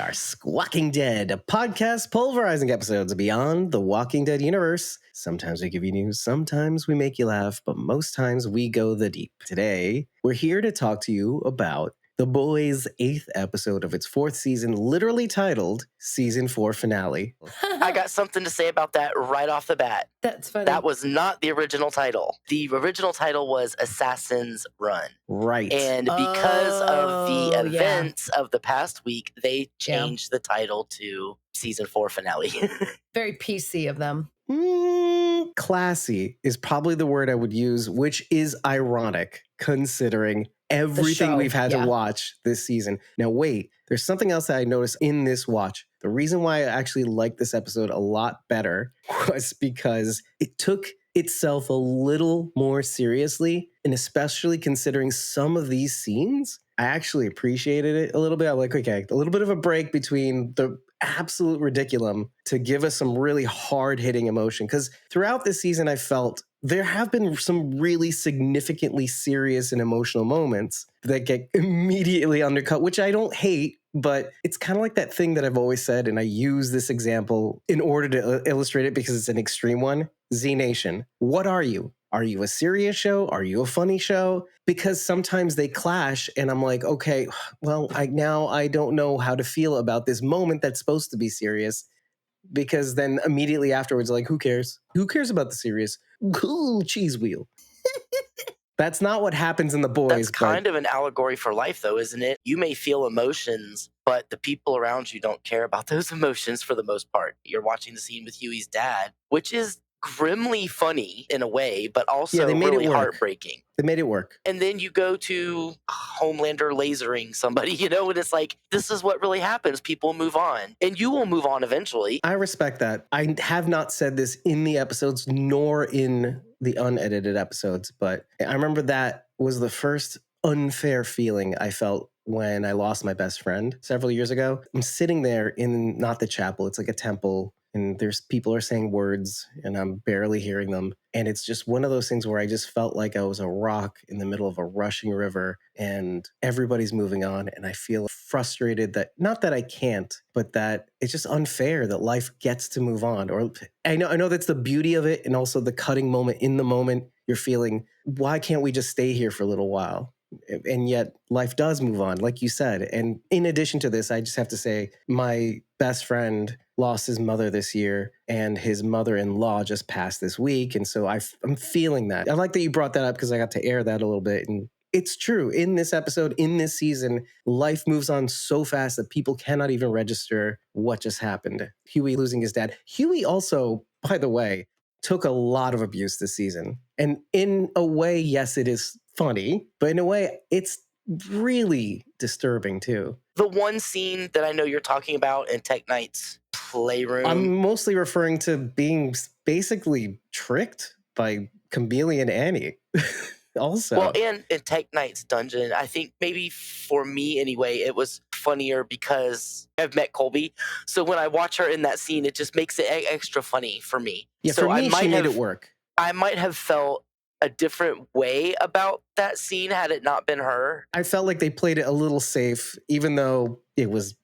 are Squawking Dead, a podcast pulverizing episodes beyond the Walking Dead universe. Sometimes we give you news, sometimes we make you laugh, but most times we go the deep. Today, we're here to talk to you about The Boys' 8th episode of its 4th season, literally titled Season 4 Finale. I got something to say about that right off the bat. That's funny. That was not the original title. The original title was Assassination Run. Right. And because of the events of the past week, they changed the title to Season 4 Finale. Very PC of them. Classy is probably the word I would use, which is ironic considering everything we've had to watch this season. Now, wait, there's something else that I noticed in this watch. The reason why I actually liked this episode a lot better was because it took itself a little more seriously, and especially considering some of these scenes, I actually appreciated it a little bit. I'm like, okay, a little bit of a break between the absolute ridiculum to give us some really hard-hitting emotion. Because throughout this season, I felt there have been some really significantly serious and emotional moments that get immediately undercut, which I don't hate, but it's kind of like that thing that I've always said, and I use this example in order to illustrate it because it's an extreme one. Z Nation, what are you? Are you a serious show? Are you a funny show? Because sometimes they clash and I'm like, okay, well, I don't know how to feel about this moment that's supposed to be serious. Because then immediately afterwards, like, who cares? Who cares about the serious? Cool cheese wheel. That's not what happens in The Boys. That's kind of an allegory for life, though, isn't it? You may feel emotions, but the people around you don't care about those emotions for the most part. You're watching the scene with Huey's dad, which is grimly funny in a way, but also really heartbreaking. They made it work. And then you go to Homelander lasering somebody, and it's like, this is what really happens. People move on, and you will move on eventually. I respect that. I have not said this in the episodes nor in the unedited episodes, but I remember that was the first unfair feeling I felt when I lost my best friend several years ago. I'm sitting there in not the chapel, it's like a temple, and there's people are saying words and I'm barely hearing them. And it's just one of those things where I just felt like I was a rock in the middle of a rushing river and everybody's moving on. And I feel frustrated that, not that I can't, but that it's just unfair that life gets to move on. Or I know that's the beauty of it. And also the cutting moment in the moment you're feeling, why can't we just stay here for a little while? And yet life does move on, like you said. And in addition to this, I just have to say my best friend lost his mother this year and his mother-in-law just passed this week. And so I'm feeling that. I like that you brought that up because I got to air that a little bit. And it's true. In this episode, in this season, life moves on so fast that people cannot even register what just happened. Huey losing his dad. Huey also, by the way, took a lot of abuse this season. And in a way, yes, it is funny, but in a way, it's really disturbing too. The one scene that I know you're talking about in Tech Knight's playroom. I'm mostly referring to being basically tricked by Chameleon Annie. Also. Well, and in Tech Knight's dungeon, I think maybe for me anyway, it was funnier because I've met Colby. So when I watch her in that scene, it just makes it extra funny for me. Yeah, so for me, she made it work. I might have felt a different way about that scene had it not been her. I felt like they played it a little safe, even though it was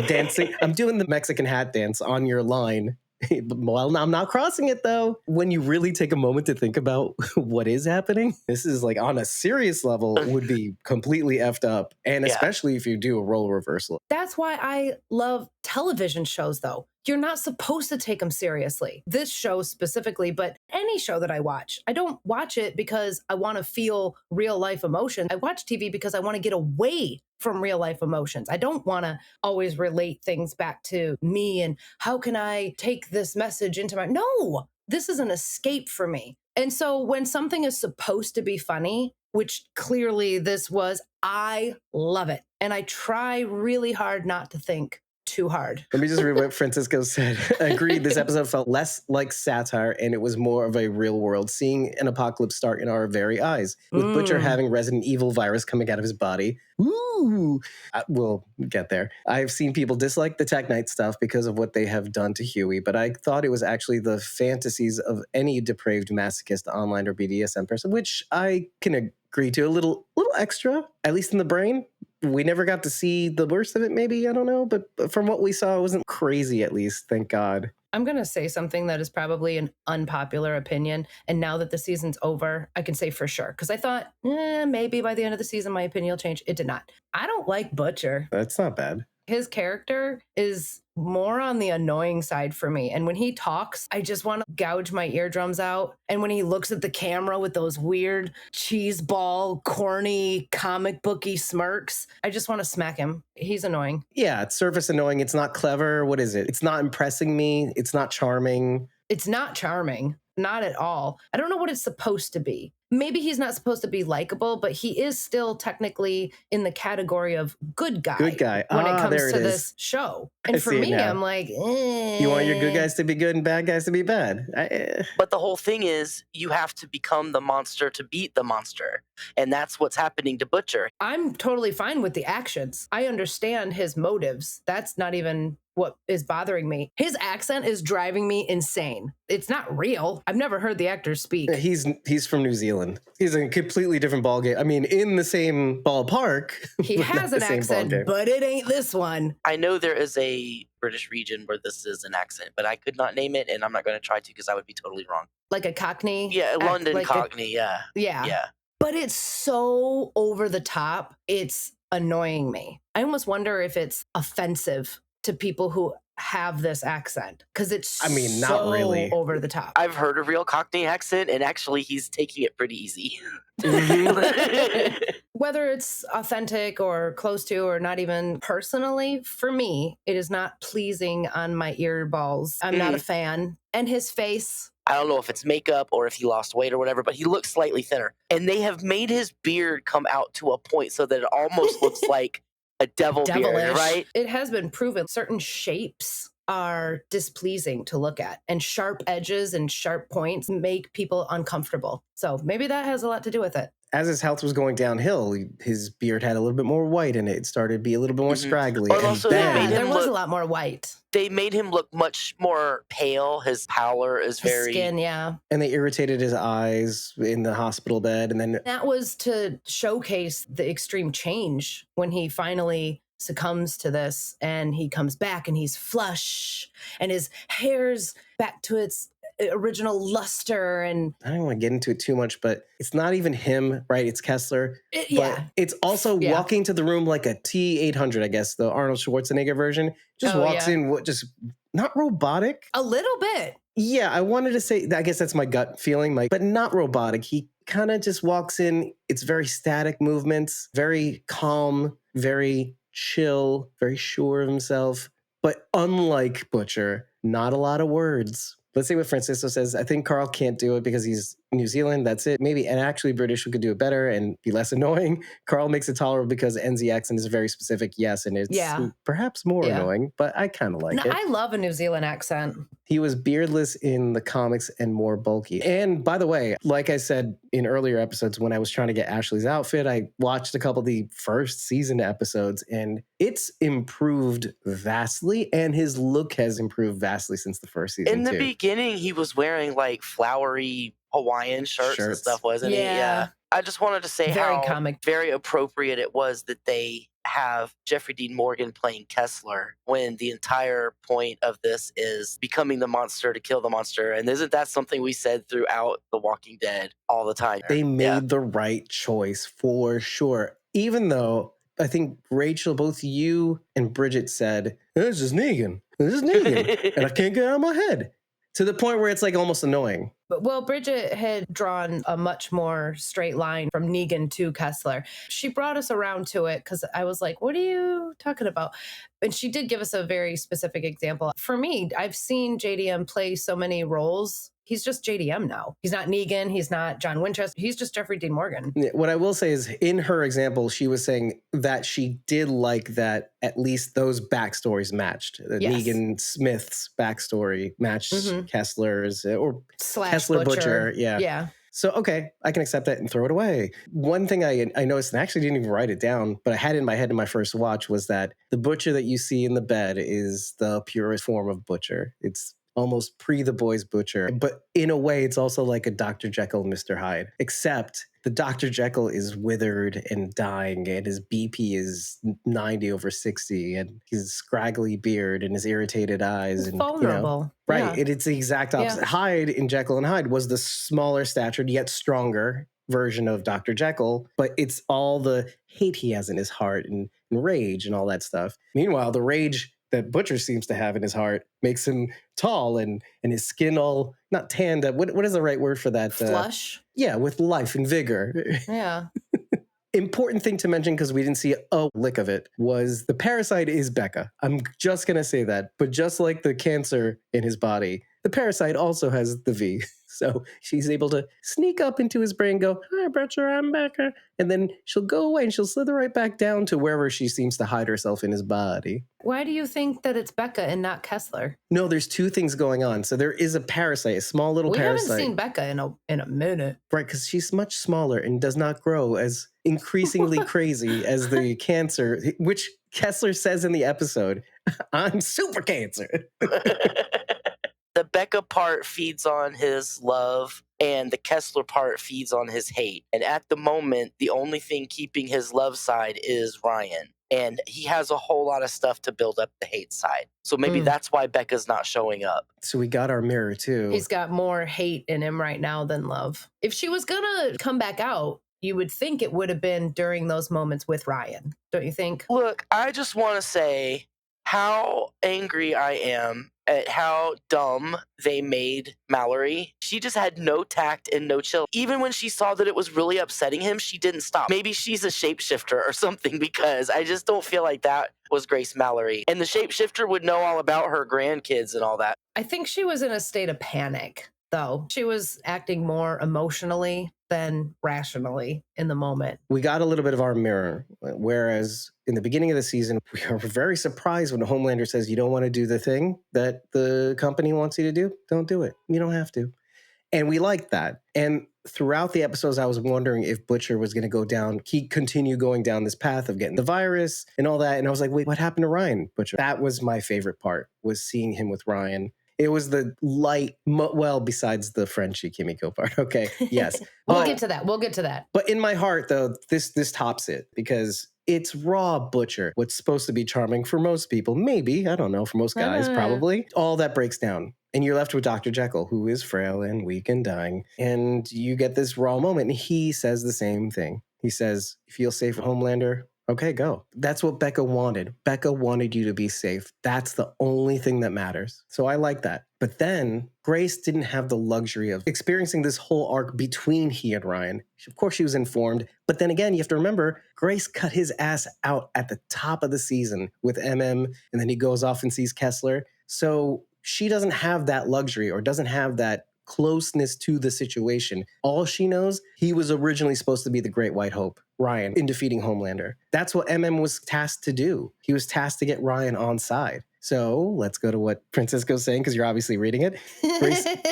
dancing. I'm doing the Mexican hat dance on your line. Well, I'm not crossing it though. When you really take a moment to think about what is happening, this is like on a serious level would be completely effed up. And especially if you do a role reversal. That's why I love television shows though. You're not supposed to take them seriously. This show specifically, but any show that I watch, I don't watch it because I want to feel real life emotion. I watch TV because I want to get away from real life emotions. I don't want to always relate things back to me and how can I take this message into my... No, this is an escape for me. And so when something is supposed to be funny, which clearly this was, I love it. And I try really hard not to think too hard. Let me just read what Francisco said. Agreed, this episode felt less like satire and it was more of a real world, seeing an apocalypse start in our very eyes, with Butcher having Resident Evil virus coming out of his body. Ooh, we'll get there. I've seen people dislike the Tech Knight stuff because of what they have done to Huey, but I thought it was actually the fantasies of any depraved masochist online or BDSM person, which I can agree to. A little extra, at least in the brain. We never got to see the worst of it, maybe. I don't know. But from what we saw, it wasn't crazy, at least. Thank God. I'm going to say something that is probably an unpopular opinion. And now that the season's over, I can say for sure. Because I thought, maybe by the end of the season, my opinion will change. It did not. I don't like Butcher. That's not bad. His character is more on the annoying side for me. And when he talks, I just want to gouge my eardrums out. And when he looks at the camera with those weird cheese ball, corny, comic booky smirks, I just want to smack him. He's annoying. Yeah, it's surface annoying. It's not clever. What is it? It's not impressing me. It's not charming. It's not charming. Not at all. I don't know what it's supposed to be. Maybe he's not supposed to be likable, but he is still technically in the category of good guy. Good guy. When it comes there to it is. this show. And I for see it me, now. I'm like, You want your good guys to be good and bad guys to be bad. But the whole thing is you have to become the monster to beat the monster. And that's what's happening to Butcher. I'm totally fine with the actions. I understand his motives. That's not even what is bothering me. His accent is driving me insane. It's not real. I've never heard the actor speak. He's from New Zealand. He's in a completely different ballgame. I mean, in the same ballpark. He but has not an the same accent, ballgame. but it ain't this one. I know there is a British region where this is an accent, but I could not name it, and I'm not going to try to because I would be totally wrong. Like a Cockney? Yeah, London like Cockney, yeah. Yeah. But it's so over the top. It's annoying me. I almost wonder if it's offensive to people who have this accent because it's not so really. over the top. I've heard a real Cockney accent, and actually he's taking it pretty easy. Whether it's authentic or close to or not even personally, for me, it is not pleasing on my earballs. I'm not a fan. And his face. I don't know if it's makeup or if he lost weight or whatever, but he looks slightly thinner. And they have made his beard come out to a point so that it almost looks like a devilish beard, right? It has been proven certain shapes are displeasing to look at, and sharp edges and sharp points make people uncomfortable. So maybe that has a lot to do with it. As his health was going downhill, his beard had a little bit more white in it. It started to be a little bit more scraggly. But also there was a lot more white. They made him look much more pale. His pallor is His very... skin, yeah. And they irritated his eyes in the hospital bed. And then that was to showcase the extreme change when he finally succumbs to this and he comes back and he's flush and his hair's back to its original luster. And I don't want to get into it too much, but it's not even him, right? It's Kessler. But it's also walking to the room like a T-800, I guess, the Arnold Schwarzenegger version. Just walks in, just not robotic. A little bit. Yeah, I wanted to say, I guess that's my gut feeling, but not robotic. He kind of just walks in. It's very static movements, very calm, very chill, very sure of himself. But unlike Butcher, not a lot of words. Let's see what Francisco says. I think Carl can't do it because he's New Zealand. That's it. Maybe an actually British who could do it better and be less annoying. Carl makes it tolerable because NZ accent is very specific. Yes, and it's perhaps more annoying, but I kind of like it. I love a New Zealand accent. He was beardless in the comics and more bulky. And by the way, like I said in earlier episodes, when I was trying to get Ashley's outfit, I watched a couple of the first season episodes and it's improved vastly. And his look has improved vastly since the first season. In the beginning, he was wearing like flowery Hawaiian shirts and stuff, wasn't he? Yeah. I just wanted to say how very appropriate it was that they have Jeffrey Dean Morgan playing Kessler when the entire point of this is becoming the monster to kill the monster. And isn't that something we said throughout The Walking Dead all the time? They made the right choice for sure. Even though I think Rachel, both you and Bridget said, this is Negan. This is Negan. And I can't get it out of my head. To the point where it's like almost annoying. Well, Bridget had drawn a much more straight line from Negan to Kessler. She brought us around to it because I was like, what are you talking about? And she did give us a very specific example. For me, I've seen JDM play so many roles. He's just JDM now. He's not Negan. He's not John Winchester. He's just Jeffrey Dean Morgan. What I will say is in her example, she was saying that she did like that at least those backstories matched. Negan Smith's backstory matched Kessler's or Kessler Butcher. Yeah. So, okay, I can accept that and throw it away. One thing I noticed, and I actually didn't even write it down, but I had it in my head in my first watch, was that the Butcher that you see in the bed is the purest form of Butcher. It's almost pre The Boys Butcher. But in a way, it's also like a Dr. Jekyll, Mr. Hyde, except the Dr. Jekyll is withered and dying, and his BP is 90 over 60, and his scraggly beard and his irritated eyes. It's And, vulnerable. right. Yeah. It's the exact opposite. Yeah. Hyde in Jekyll and Hyde was the smaller statured, yet stronger version of Dr. Jekyll, but it's all the hate he has in his heart and rage and all that stuff. Meanwhile, the rage that Butcher seems to have in his heart makes him tall and his skin all not tanned up. What is the right word for that? Flush. Yeah, with life and vigor. Yeah. Important thing to mention, because we didn't see a lick of it, was the parasite is Becca. I'm just going to say that. But just like the cancer in his body, the parasite also has the V. So she's able to sneak up into his brain, go, "Hi, Butcher, I'm Becca." And then she'll go away and she'll slither right back down to wherever she seems to hide herself in his body. Why do you think that it's Becca and not Kessler? No, there's two things going on. So there is a parasite, a small little parasite. We haven't seen Becca in a minute. Right, because she's much smaller and does not grow as increasingly crazy as the cancer, which Kessler says in the episode, "I'm super cancer." The Becca part feeds on his love, and the Kessler part feeds on his hate. And at the moment, the only thing keeping his love side is Ryan. And he has a whole lot of stuff to build up the hate side. So maybe that's why Becca's not showing up. So we got our mirror too. He's got more hate in him right now than love. If she was going to come back out, you would think it would have been during those moments with Ryan, don't you think? Look, I just want to say how angry I am at how dumb they made Mallory. She just had no tact and no chill. Even when she saw that it was really upsetting him, she didn't stop. Maybe she's a shapeshifter or something, because I just don't feel like that was Grace Mallory. And the shapeshifter would know all about her grandkids and all that. I think she was in a state of panic, though. She was acting more emotionally than rationally in the moment. We got a little bit of our mirror, whereas in the beginning of the season, we are very surprised when Homelander says, "You don't want to do the thing that the company wants you to do? Don't do it. You don't have to." And we liked that. And throughout the episodes, I was wondering if Butcher was going to continue going down this path of getting the virus and all that. And I was like, wait, what happened to Ryan, Butcher? That was my favorite part, was seeing him with Ryan. It was the light, well, besides the Frenchie Kimiko part. Okay, yes. We'll get to that. But in my heart, though, this tops it, because it's raw Butcher. What's supposed to be charming for most people, maybe, I don't know, for most guys, probably. All that breaks down. And you're left with Dr. Jekyll, who is frail and weak and dying. And you get this raw moment. And he says the same thing. He says, "You feel safe at Homelander? Okay, go." That's what Becca wanted. Becca wanted you to be safe. That's the only thing that matters. So I like that. But then Grace didn't have the luxury of experiencing this whole arc between he and Ryan. Of course, she was informed. But then again, you have to remember, Grace cut his ass out at the top of the season with MM. And then he goes off and sees Kessler. So she doesn't have that luxury, or doesn't have that closeness to the situation. All she knows, he was originally supposed to be the Great White Hope, Ryan, in defeating Homelander. That's what MM was tasked to do. He was tasked to get Ryan on side. So let's go to what Francisco's saying, because you're obviously reading it.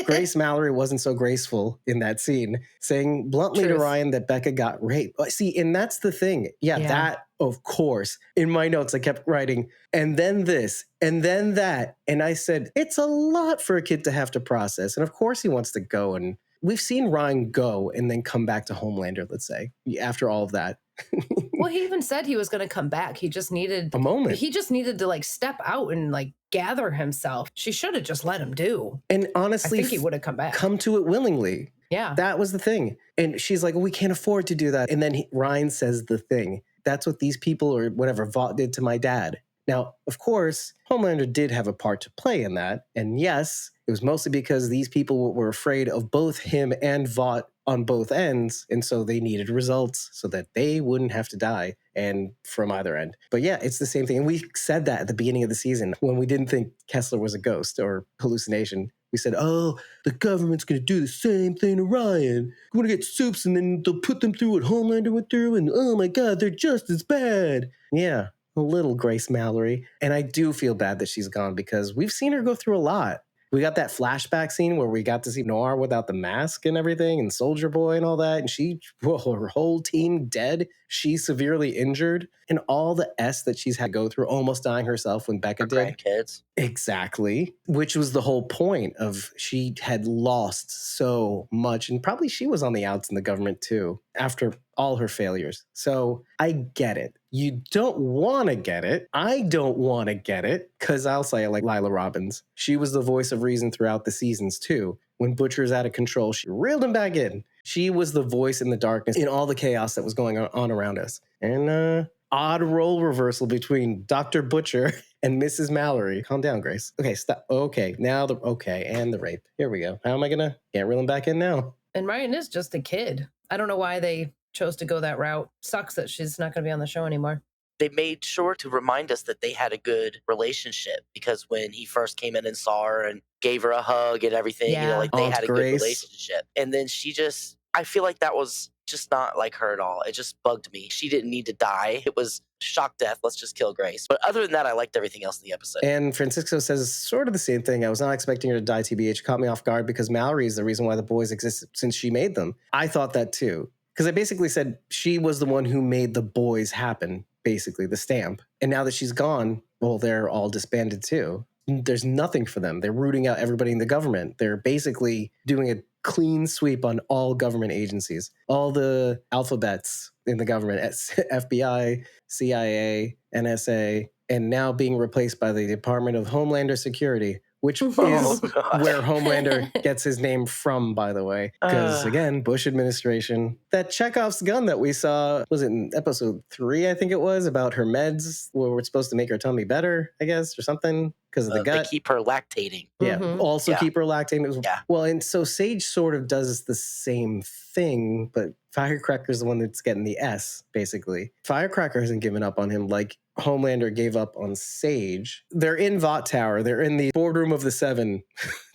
Grace Mallory wasn't so graceful in that scene, saying bluntly to Ryan that Becca got raped. See, and that's the thing. Yeah, that, of course. In my notes, I kept writing, and then this, and then that. And I said, it's a lot for a kid to have to process. And of course he wants to go. And we've seen Ryan go and then come back to Homelander, let's say, after all of that. Well, he even said he was going to come back. He just needed a moment. He just needed to step out and gather himself. She should have just let him do. And honestly, I think he would have come back. Come to it willingly. Yeah. That was the thing. And she's like, well, we can't afford to do that. And then Ryan says the thing. That's what these people, or whatever, Vought did to my dad. Now, of course, Homelander did have a part to play in that. And yes, it was mostly because these people were afraid of both him and Vought on both ends. And so they needed results so that they wouldn't have to die, and from either end. But yeah, it's the same thing. And we said that at the beginning of the season when we didn't think Kessler was a ghost or hallucination. We said, oh, the government's going to do the same thing to Ryan. We're going to get soups and then they'll put them through what Homelander went through. And oh my God, they're just as bad. Yeah, a little Grace Mallory. And I do feel bad that she's gone, because we've seen her go through a lot. We got that flashback scene where we got to see Noir without the mask and everything, and Soldier Boy and all that. And her whole team dead. She's severely injured. And all the S that she's had to go through, almost dying herself when Becca Her did. grandkids. Exactly. Which was the whole point of she had lost so much. And probably she was on the outs in the government too, after all her failures. So I get it. You don't want to get it. I don't want to get it, because I'll say it like Lila Robbins. She was the voice of reason throughout the seasons too. When Butcher's out of control, she reeled him back in. She was the voice in the darkness in all the chaos that was going on around us. And odd role reversal between Dr. Butcher and Mrs. Mallory. Calm down, Grace. Okay, stop. Okay, now and the rape. Here we go. How am I gonna can't reel him back in now? And Ryan is just a kid. I don't know why they chose to go that route. Sucks that she's not going to be on the show anymore. They made sure to remind us that they had a good relationship, because when he first came in and saw her and gave her a hug and everything, Yeah. they Aunt had a Grace. good relationship. And then I feel like that was just not like her at all. It just bugged me. She didn't need to die. It was shock death. Let's just kill Grace. But other than that, I liked everything else in the episode. And Francisco says sort of the same thing. I was not expecting her to die, TBH. Caught me off guard because Mallory is the reason why the boys exist since she made them. I thought that too. Because I basically said she was the one who made the boys happen, basically, the stamp. And now that she's gone, well, they're all disbanded too. There's nothing for them. They're rooting out everybody in the government. They're basically doing a clean sweep on all government agencies, all the alphabets in the government, FBI, CIA, NSA, and now being replaced by the Department of Homelander Security, which is where Homelander gets his name from, by the way. Because, again, Bush administration. That Chekhov's gun that we saw, was it in episode 3, I think it was, about her meds, where we're supposed to make her tummy better, I guess, or something, because of the gut. They keep her lactating. Yeah, also Yeah. keep her lactating. Yeah. Well, and so Sage sort of does the same thing, but Firecracker's the one that's getting the S, basically. Firecracker hasn't given up on him like Homelander gave up on Sage. They're in Vought Tower. They're in the boardroom of the 7,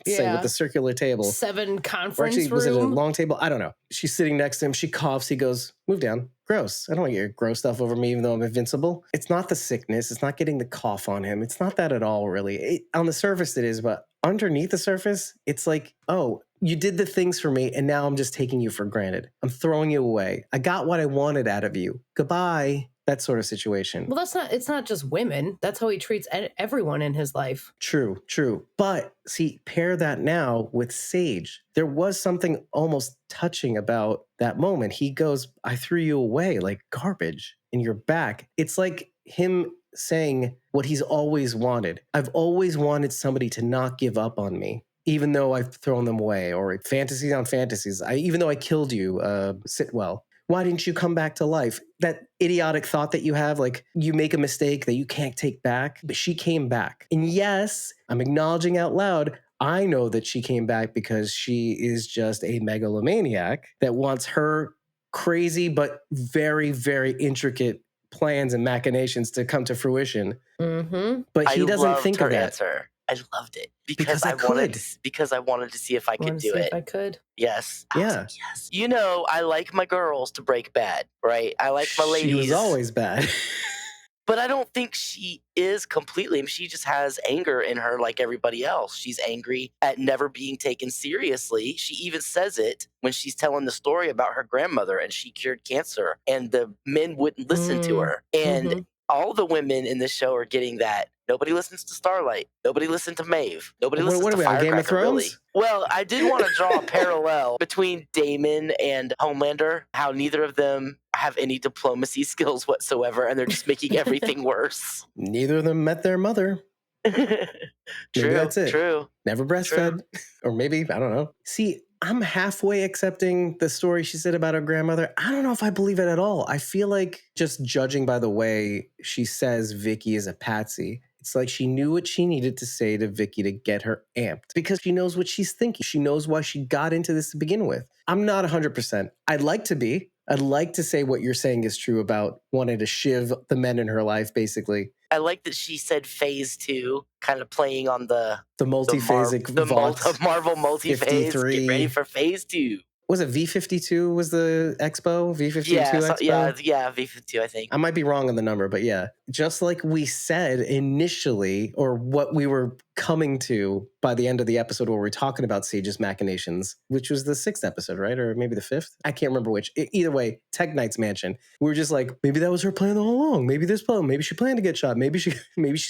say, with the circular table. 7 conference Or actually, was it a room. long table? I don't know. She's sitting next to him. She coughs. He goes, move down. Gross. I don't want your gross stuff over me, even though I'm invincible. It's not the sickness. It's not getting the cough on him. It's not that at all, really. On the surface, it is, but underneath the surface, it's like, oh, you did the things for me, and now I'm just taking you for granted. I'm throwing you away. I got what I wanted out of you. Goodbye. That sort of situation. Well, it's not just women. That's how he treats everyone in his life. True. But see, pair that now with Sage. There was something almost touching about that moment. He goes, I threw you away like garbage in your back. It's like him saying what he's always wanted. I've always wanted somebody to not give up on me, even though I've thrown them away, or fantasies on fantasies. Even though I killed you, Sitwell. Why didn't you come back to life? That idiotic thought that you have, like you make a mistake that you can't take back, but she came back. And yes, I'm acknowledging out loud, I know that she came back because she is just a megalomaniac that wants her crazy but very, very intricate plans and machinations to come to fruition. Mm-hmm. But he doesn't loved think her of that. answer. I loved it Because I wanted to see if I could do it. If I could. Yes. I was Yeah. like, yes. You know, I like my girls to break bad, right? I like my ladies. She was always bad. But I don't think she is completely. She just has anger in her like everybody else. She's angry at never being taken seriously. She even says it when she's telling the story about her grandmother and she cured cancer and the men wouldn't listen to her. And all the women in this show are getting that. Nobody listens to Starlight. Nobody listened to Maeve. Nobody listens What to are we on, Game of Firecracker, really. Thrones? Well, I did want to draw a parallel between Damon and Homelander, how neither of them have any diplomacy skills whatsoever, and they're just making everything worse. Neither of them met their mother. Maybe that's it. True. Never breastfed. Or maybe, I don't know. See, I'm halfway accepting the story she said about her grandmother. I don't know if I believe it at all. I feel like just judging by the way she says Vicky is a patsy, it's like she knew what she needed to say to Vicky to get her amped because she knows what she's thinking. She knows why she got into this to begin with. I'm not 100%. I'd like to be. I'd like to say what you're saying is true about wanting to shiv the men in her life, basically. I like that she said phase 2, kind of playing on the multiphasic Marvel multi-phase. 53. Get ready for phase 2. Was it V52 was the expo? V52 expo? Yeah, V52, I think. I might be wrong on the number, but yeah. just like we said initially, or what we were coming to by the end of the episode where we're talking about Sage's machinations, which was the 6th episode, right? Or maybe the 5th? I can't remember which. Either way, Tech Knight's mansion. We were just like, maybe that was her plan all along. Maybe this plan, maybe she planned to get shot. Maybe she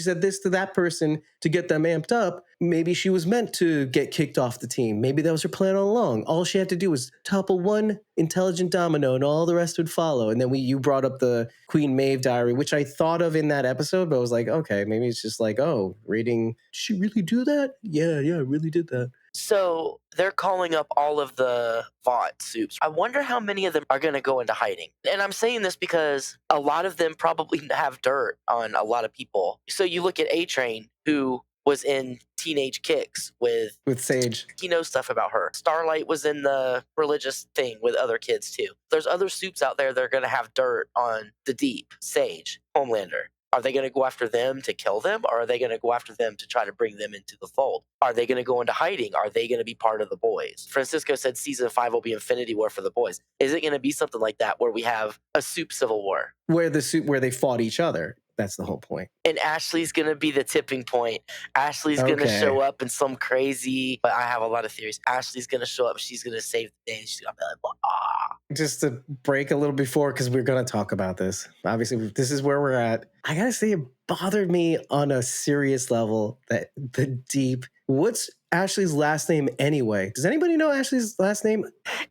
said this to that person to get them amped up. Maybe she was meant to get kicked off the team. Maybe that was her plan all along. All she had to do was topple one intelligent domino and all the rest would follow. And then you brought up the Queen Maeve diary, which I thought of in that episode, but I was like, okay, maybe it's just like, oh, reading, did she really do that? Yeah, I really did that. So they're calling up all of the Vought soups. I wonder how many of them are going to go into hiding. And I'm saying this because a lot of them probably have dirt on a lot of people. So you look at A-Train, who was in Teenage Kicks with Sage. He knows stuff about her. Starlight was in the religious thing with other kids too. There's other soups out there that are going to have dirt on the Deep, Sage, Homelander. Are they going to go after them to kill them, or are they going to go after them to try to bring them into the fold? Are they going to go into hiding? Are they going to be part of the boys? Francisco said season 5 will be Infinity War for the boys. Is it going to be something like that where we have a soup civil war? Where they fought each other. That's the whole point. And Ashley's going to be the tipping point. Ashley's going to show up in some crazy, but I have a lot of theories. Ashley's going to show up. She's going to save the day. She's going to be like, ah. Just to break a little before, because we're going to talk about this. Obviously, this is where we're at. I got to say, it bothered me on a serious level that the Deep. What's Ashley's last name anyway? Does anybody know Ashley's last name?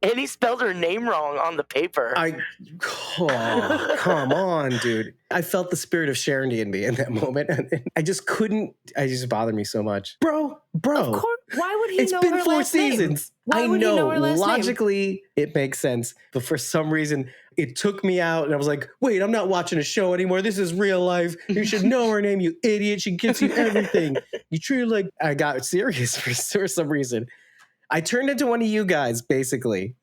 And he spelled her name wrong on the paper. Come on, dude. I felt the spirit of Sharon in me in that moment. I just couldn't. It just bothered me so much. Bro. Of course. Why would he know her last name? It's been 4 seasons. Why would he know her last name? Logically, it makes sense. But for some reason, it took me out. And I was like, wait, I'm not watching a show anymore. This is real life. You should know her name, you idiot. She gets you everything. You treat her like... I got serious for some reason. I turned into one of you guys, basically.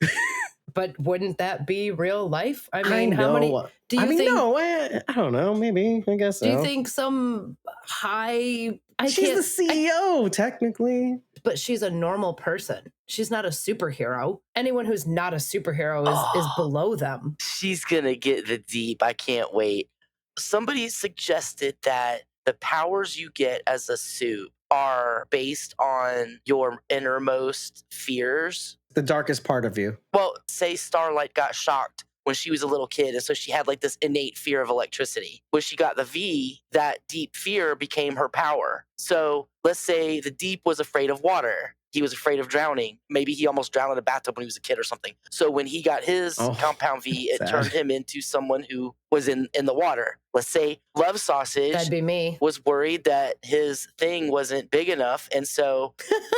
But wouldn't that be real life? I mean, how many... Do you think... No, I don't know. Maybe. I guess so. Do you think some high... She's the CEO, technically. But she's a normal person. She's not a superhero. Anyone who's not a superhero is below them. She's going to get the Deep. I can't wait. Somebody suggested that the powers you get as a suit are based on your innermost fears. The darkest part of you. Well, say Starlight got shocked when she was a little kid, and so she had like this innate fear of electricity. When she got the V, that deep fear became her power. So let's say the Deep was afraid of water. He was afraid of drowning. Maybe he almost drowned in a bathtub when he was a kid or something. So when he got his compound V, it turned him into someone who was in the water. Let's say Love Sausage That'd be me. Was worried that his thing wasn't big enough. And so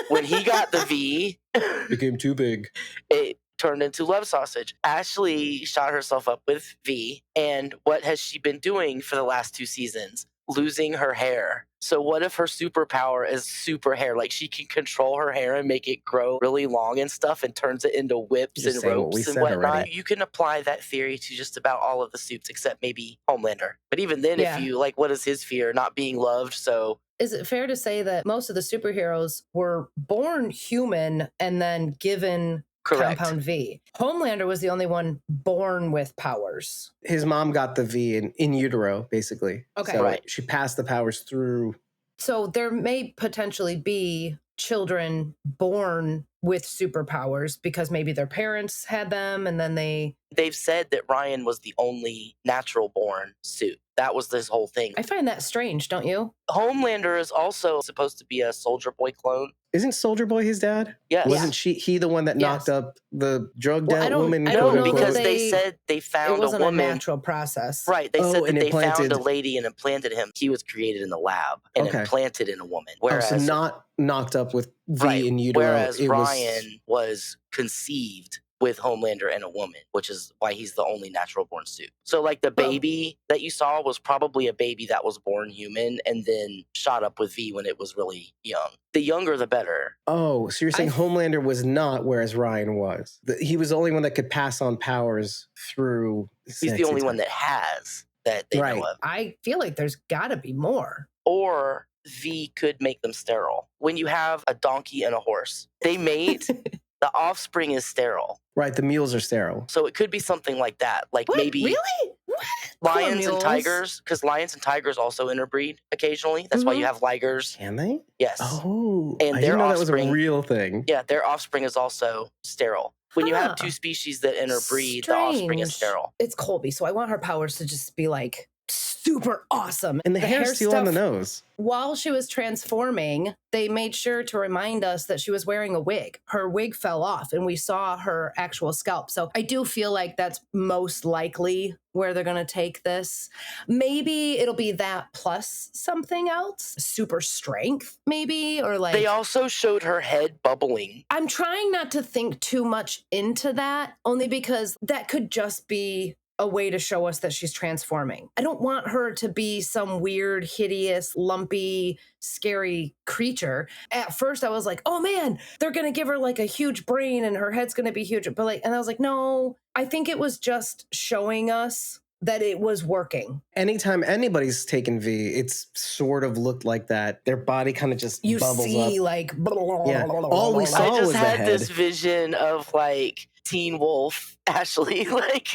when he got the V... became too big. It turned into Love Sausage. Ashley shot herself up with V. And what has she been doing for the last 2 seasons? Losing her hair. So what if her superpower is super hair? Like she can control her hair and make it grow really long and stuff and turns it into whips and ropes and whatnot. Already. You can apply that theory to just about all of the soups except maybe Homelander. But even then, if you like, what is his fear? Not being loved. So is it fair to say that most of the superheroes were born human and then given Compound V? Homelander was the only one born with powers. His mom got the V in utero, basically. Okay. So she passed the powers through. So there may potentially be children born with superpowers because maybe their parents had them and then They've said that Ryan was the only natural born suit. That was this whole thing. I find that strange, don't you? Homelander is also supposed to be a Soldier Boy clone. Isn't Soldier Boy his dad? Yes. Wasn't he the one that knocked up the drugged out woman? No, because they said they found it wasn't a woman. A natural process. Right. They said that they found a lady and implanted him. He was created in the lab and implanted in a woman. Whereas so not knocked up with V in utero. Whereas Ryan was conceived with Homelander and a woman, which is why he's the only natural born suit. So like the baby that you saw was probably a baby that was born human and then shot up with V when it was really young. The younger, the better. Oh, so you're saying Homelander was not, whereas Ryan was. He was the only one that could pass on powers through... He's the only one that has that they know of. I feel like there's got to be more. Or V could make them sterile. When you have a donkey and a horse, they mate... The offspring is sterile. Right, the mules are sterile. So it could be something like that. Like maybe... Really? What? Lions and mules. tigers, because lions and tigers also interbreed occasionally. That's why you have ligers. Can they? Yes. Oh, And I their didn't know that was offspring- a real thing. Yeah, their offspring is also sterile. When you have two species that interbreed, the offspring is sterile. It's Colby, so I want her powers to just be like super awesome. And the hair's still on the nose. While she was transforming, they made sure to remind us that she was wearing a wig. Her wig fell off and we saw her actual scalp. So I do feel like that's most likely where they're going to take this. Maybe it'll be that plus something else. Super strength, maybe, or like... They also showed her head bubbling. I'm trying not to think too much into that, only because that could just be a way to show us that she's transforming. I don't want her to be some weird, hideous, lumpy, scary creature. At first I was like, oh man, they're going to give her like a huge brain and her head's going to be huge. But like, and I was like, no, I think it was just showing us that it was working. Anytime anybody's taken V, it's sort of looked like that. Their body kind of just bubbles see up. like... Yeah. All we saw I was just the had head. this vision of like Teen Wolf Ashley, like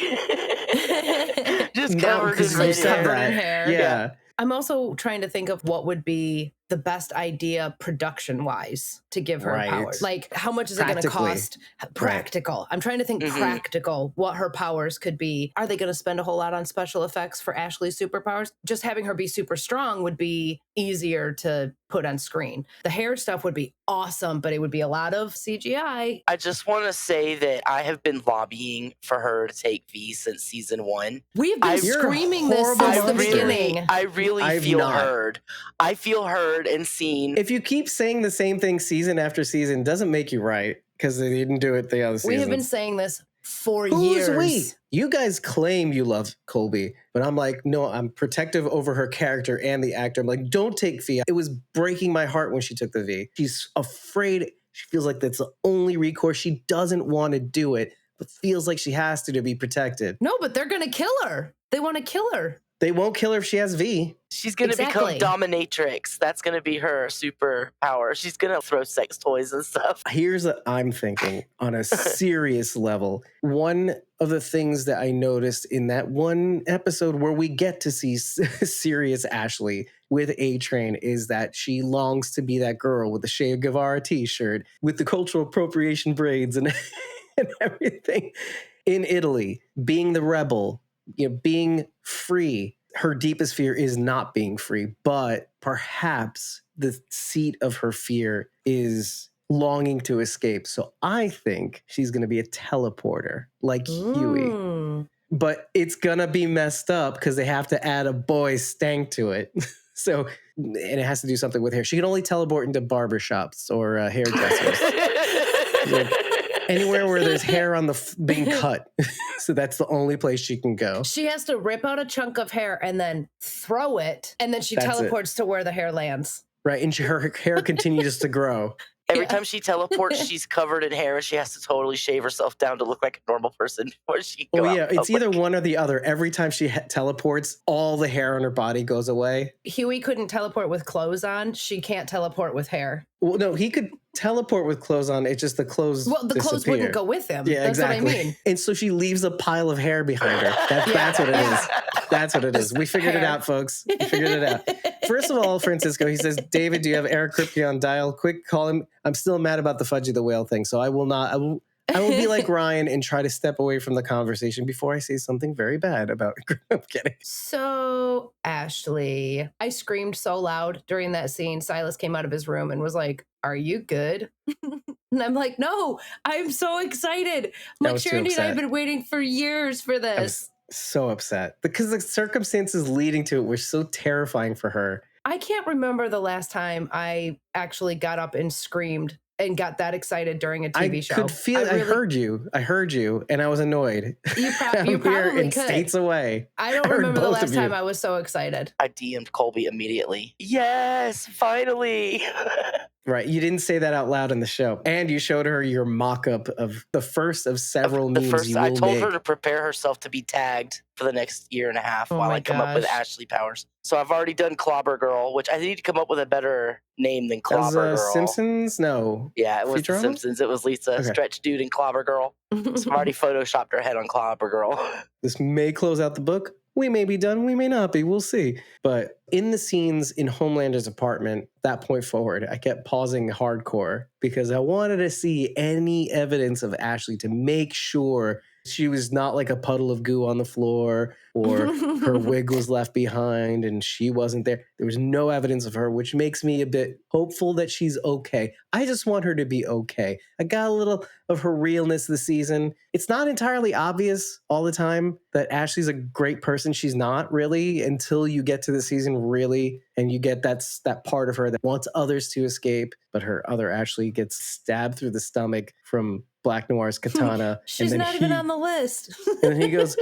just Now, covered 'cause in you red said hair. that. hair. Yeah. I'm also trying to think of what would be the best idea production-wise to give her Right. powers. Like, how much is it going to Practically. cost? Practical. I'm trying to think practical, what her powers could be. Are they going to spend a whole lot on special effects for Ashley's superpowers? Just having her be super strong would be easier to put on screen. The hair stuff would be awesome, but it would be a lot of CGI. I just want to say that I have been lobbying for her to take V since season 1. We've been You're screaming this horrible since the monster. beginning. I really I've feel not. heard. I feel heard and seen. If you keep saying the same thing season after season, it doesn't make you right because they didn't do it the other season. We have been saying this for Who's years. we? You guys claim you love Colby, but I'm like, no, I'm protective over her character and the actor. I'm like, don't take V. It was breaking my heart when she took the V. She's afraid. She feels like that's the only recourse. She doesn't want to do it, but feels like she has to be protected. No, but they're going to kill her. They want to kill her. They won't kill her if she has V. She's going to Exactly. become dominatrix. That's going to be her superpower. She's going to throw sex toys and stuff. Here's what I'm thinking on a serious level. One of the things that I noticed in that one episode where we get to see serious Ashley with A-Train is that she longs to be that girl with the Che Guevara t-shirt, with the cultural appropriation braids and, and everything in Italy, being the rebel, being free. Her deepest fear is not being free, but perhaps the seat of her fear is longing to escape. So I think she's going to be a teleporter like Huey. But it's going to be messed up because they have to add a boy stank to it. So, and it has to do something with hair. She can only teleport into barbershops or hairdressers. Like, anywhere where there's hair on being cut. So that's the only place she can go. She has to rip out a chunk of hair and then throw it, and then she That's teleports to where the hair lands. Right. And her hair continues to grow. Every time she teleports, she's covered in hair and she has to totally shave herself down to look like a normal person before she can go out in It's public. either one or the other. Every time she teleports, all the hair on her body goes away. Huey couldn't teleport with clothes on. She can't teleport with hair. Well, no, he could teleport with clothes on. It's just the clothes Well, the clothes disappear. wouldn't go with him. Yeah, That's exactly. what I mean. And so she leaves a pile of hair behind her. That's what it is. That's what it is. We figured it Hair. out, folks. We figured it out. First of all, Francisco, he says, David, do you have Eric Kripke on dial? Quick, call him. I'm still mad about the Fudgy the Whale thing, so I will not. I will be like Ryan and try to step away from the conversation before I say something very bad about it. I'm kidding. So, Ashley, I screamed so loud during that scene. Silas came out of his room and was like, "Are you good?" And I'm like, "No, I'm so excited." I'm like, was too Sharon and I have upset. been waiting for years for I this. was so upset because the circumstances leading to it were so terrifying for her. I can't remember the last time I actually got up and screamed and got that excited during a TV show. I could feel. I heard you, and I was annoyed. You, I'm you here probably in could. states away. I don't heard remember the both of last you. time I was so excited. I DM'd Colby immediately. Yes, finally. Right, you didn't say that out loud in the show, and you showed her your mock-up of the first of several memes you will I told make. her to prepare herself to be tagged for the next year and a half Oh while my I come up with gosh. Ashley powers. So I've already done Clobber Girl, which I need to come up with a better name than That was, Clobber Girl. Simpsons? No. Yeah, it was The Futurama? Simpsons. It was Lisa, Okay. Stretch Dude, and Clobber Girl. So I've already photoshopped her head on Clobber Girl. This may close out the book. We may be done, we may not be, we'll see. But in the scenes in Homelander's apartment, that point forward, I kept pausing hardcore because I wanted to see any evidence of Ashley to make sure she was not like a puddle of goo on the floor or her wig was left behind and she wasn't there. There was no evidence of her, which makes me a bit hopeful that she's okay. I just want her to be okay. I got a little of her realness this season. It's not entirely obvious all the time that Ashley's a great person. She's not really until you get to the season really, and you get that part of her that wants others to escape, but her other Ashley gets stabbed through the stomach from Black Noir's katana. She's not even on the list. And then he goes,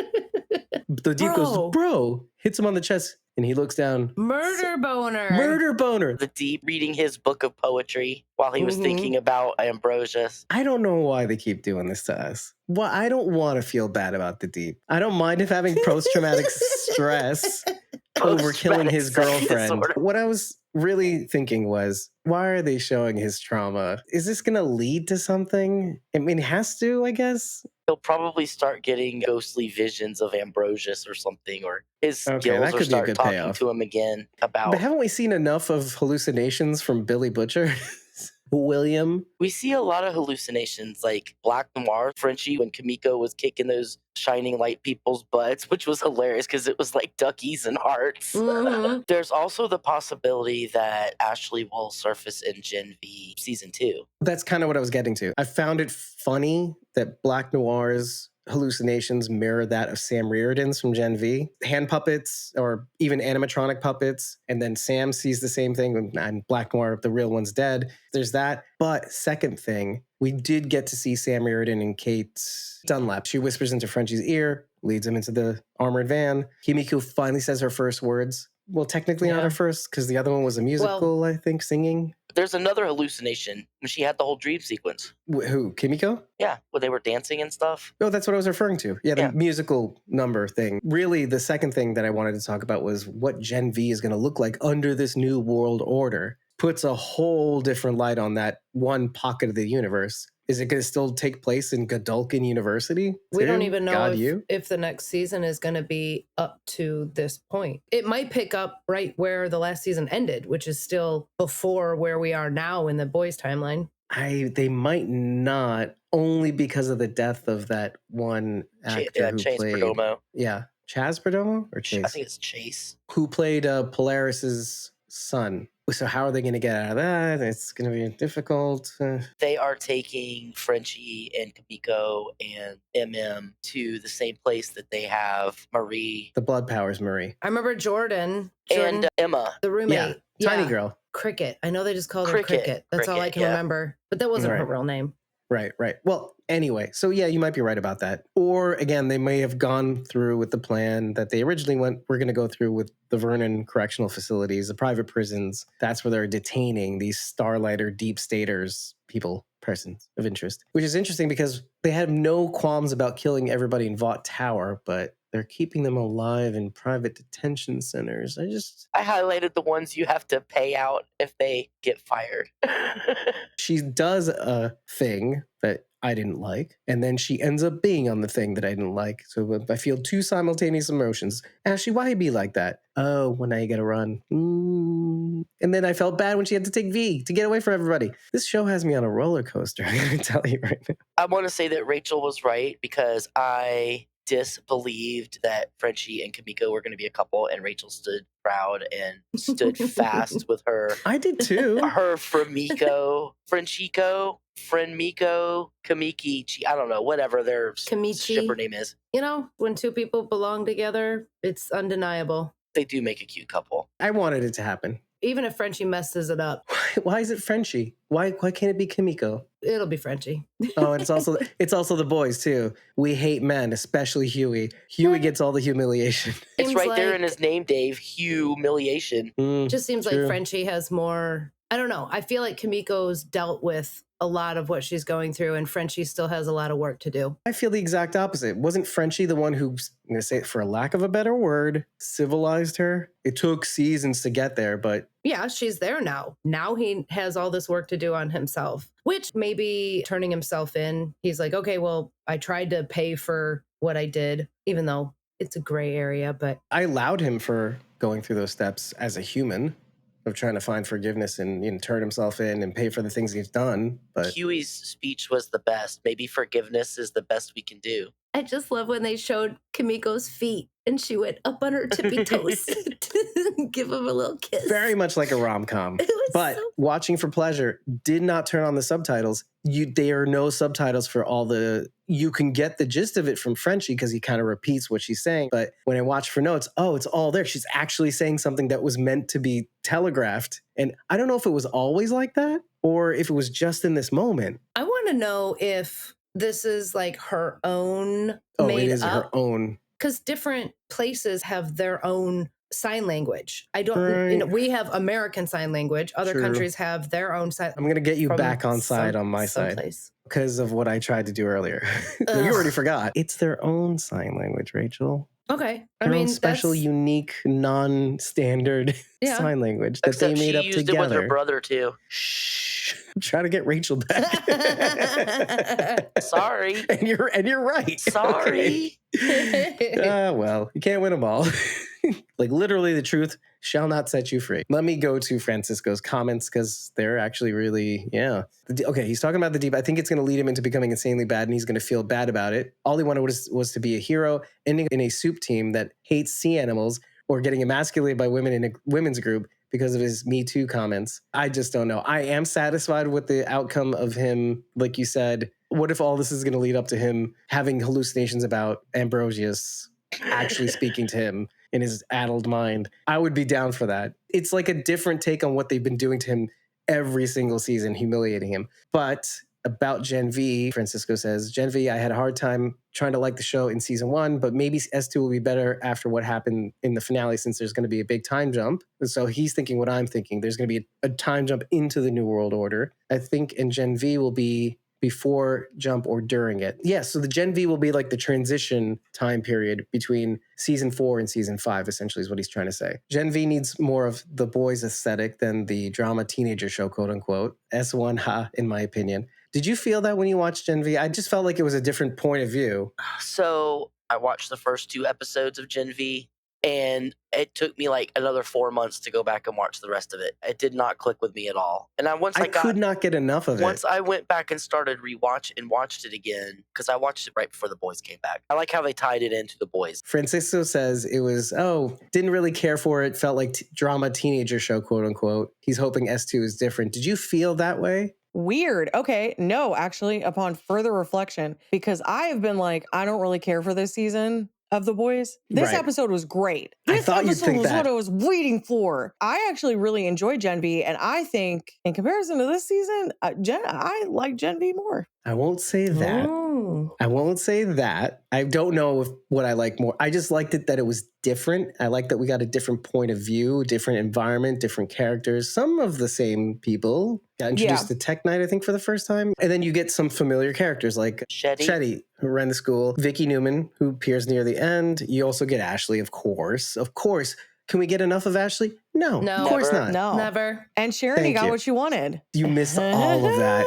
the Duke Bro. goes, bro, hits him on the chest, and he looks down. Murder boner. Murder boner. The Deep reading his book of poetry while he was thinking about Ambrosius. I don't know why they keep doing this to us. Well, I don't want to feel bad about the Deep. I don't mind if having post-traumatic stress over killing his girlfriend. What I was really thinking was, why are they showing his trauma? Is this going to lead to something? I mean, it has to, I guess. He'll probably start getting ghostly visions of Ambrosius or something, or his skills, that or could be a start good talking payoff. to him again about. But haven't we seen enough of hallucinations from Billy Butcher? William? We see a lot of hallucinations, like Black Noir, Frenchie, when Kimiko was kicking those shining light people's butts, which was hilarious because it was like duckies and hearts. There's also the possibility that Ashley will surface in Gen V season 2. That's kind of what I was getting to. I found it funny that Black Noir's hallucinations mirror that of Sam Riordan's from Gen V. Hand puppets or even animatronic puppets. And then Sam sees the same thing and Black Noir, the real one's dead. There's that. But second thing, we did get to see Sam Riordan and Kate Dunlap. She whispers into Frenchie's ear, leads him into the armored van. Kimiko finally says her first words. Well, technically not her first, because the other one was a musical, I think, singing. There's another hallucination when she had the whole dream sequence. Who? Kimiko? Yeah, where they were dancing and stuff. Oh, that's what I was referring to. Yeah, the musical number thing. Really, the second thing that I wanted to talk about was what Gen V is going to look like under this new world order. Puts a whole different light on that one pocket of the universe. Is it going to still take place in Godolkin University? We don't even know if the next season is going to be up to this point. It might pick up right where the last season ended, which is still before where we are now in the boys' timeline. They might not, only because of the death of that one actor who Chase played. Perdomo. Yeah, Chaz Perdomo or Chase? I think it's Chase. Who played Polaris's son. So how are they going to get out of that? It's going to be difficult. They are taking Frenchie and Kimiko and MM to the same place that they have Marie. The Blood Powers Marie. I remember Jordan and Emma. The roommate. Yeah, tiny girl. Cricket. I know they just called her Cricket. That's all I can remember. But that wasn't her real name. Right. Well, anyway, so yeah, you might be right about that. Or again, they may have gone through with the plan that they originally we're going to go through with the Vernon Correctional Facilities, the private prisons. That's where they're detaining these Starlighter, Deep Staters, persons of interest. Which is interesting because they have no qualms about killing everybody in Vought Tower, but they're keeping them alive in private detention centers. I highlighted the ones you have to pay out if they get fired. She does a thing that I didn't like, and then she ends up being on the thing that I didn't like. So I feel two simultaneous emotions. Ashley, why you be like that? Oh, well, now you gotta run. And then I felt bad when she had to take V to get away from everybody. This show has me on a roller coaster, I'm gonna tell you right now. I want to say that Rachel was right because I disbelieved that Frenchie and Kimiko were going to be a couple, and Rachel stood proud and stood fast with her. I did too. Her Frenchiko, Kamiki, I don't know, whatever their stripper name is. You know, when two people belong together, it's undeniable. They do make a cute couple. I wanted it to happen. Even if Frenchie messes it up. Why is it Frenchie? Why can't it be Kimiko? It'll be Frenchie. Oh, and it's also the boys too. We hate men, especially Huey. Huey gets all the humiliation. It's right there in his name, Dave. Humiliation. Just seems like Frenchie has more. I don't know. I feel like Kimiko's dealt with a lot of what she's going through, and Frenchie still has a lot of work to do. I feel the exact opposite. Wasn't Frenchie the one who, I'm going to say it for a lack of a better word, civilized her? It took seasons to get there, but... Yeah, she's there now. Now he has all this work to do on himself, which maybe turning himself in, he's like, okay, well, I tried to pay for what I did, even though it's a gray area, but I allowed him for going through those steps as a human of trying to find forgiveness and turn himself in and pay for the things he's done. But Huey's speech was the best. Maybe forgiveness is the best we can do. I just love when they showed Kimiko's feet and she went up on her tippy toes to give him a little kiss. very much like a rom-com. It was But so- watching for pleasure, did not turn on the subtitles. There are no subtitles for all the... You can get the gist of it from Frenchie because he kind of repeats what she's saying. But when I watch for notes, it's all there. She's actually saying something that was meant to be telegraphed. And I don't know if it was always like that or if it was just in this moment. I want to know if this is like her own made It is up. her own. Because different places have their own sign language. I don't, Right. we have American Sign Language. Other True. countries have their own sign. I'm going to get you from back on side on my side someplace. because of what I tried to do earlier. You already forgot. It's their own sign language, Rachel. Okay. Their own special, unique, non-standard Yeah. sign language that Except they made she up used together. it with her brother too. Shh. I'm trying to get Rachel back. Sorry. and you're right. Sorry. Well, you can't win them all. Like literally the truth shall not set you free. Let me go to Francisco's comments because they're actually really, Okay, he's talking about the deep. I think it's going to lead him into becoming insanely bad and he's going to feel bad about it. All he wanted was to be a hero, ending in a soup team that hates sea animals or getting emasculated by women in a women's group because of his Me Too comments. I just don't know. I am satisfied with the outcome of him, like you said. What if all this is going to lead up to him having hallucinations about Ambrosius actually speaking to him in his addled mind? I would be down for that. It's like a different take on what they've been doing to him every single season, humiliating him. But about Gen V, Francisco says, Gen V, I had a hard time trying to like the show in season 1, but maybe S2 will be better after what happened in the finale since there's going to be a big time jump. And so he's thinking what I'm thinking. There's going to be a time jump into the New World Order. I think in Gen V will be before jump or during it. Yeah, so the Gen V will be like the transition time period between season 4 and season 5, essentially is what he's trying to say. Gen V needs more of the boys aesthetic than the drama teenager show, quote unquote. S1, in my opinion. Did you feel that when you watched Gen V? I just felt like it was a different point of view. So I watched the first 2 episodes of Gen V, and it took me like another 4 months to go back and watch the rest of it. It did not click with me at all. And I could not get enough of it. Once I went back and started and watched it again, because I watched it right before the boys came back. I like how they tied it into the boys. Francisco says it was, didn't really care for it. Felt like drama teenager show, quote unquote. He's hoping S2 is different. Did you feel that way? Weird. Okay. No, actually, upon further reflection, because I have been like, I don't really care for this season of The Boys. This Right. episode was great. I This thought you'd episode think was that. what I was waiting for. I actually really enjoyed Gen V, and I think in comparison to this season, I like Gen V more. I won't say that. Oh. I won't say that. I don't know what I like more. I just liked it that it was different. I like that we got a different point of view, different environment, different characters. Some of the same people got introduced to Tech Knight, I think, for the first time. And then you get some familiar characters like Shetty, who ran the school, Vicky Newman, who appears near the end. You also get Ashley, of course. Of course. Can we get enough of Ashley? No, of course not. No. Never. And Sharon Thank got you. what she wanted. You missed all of that.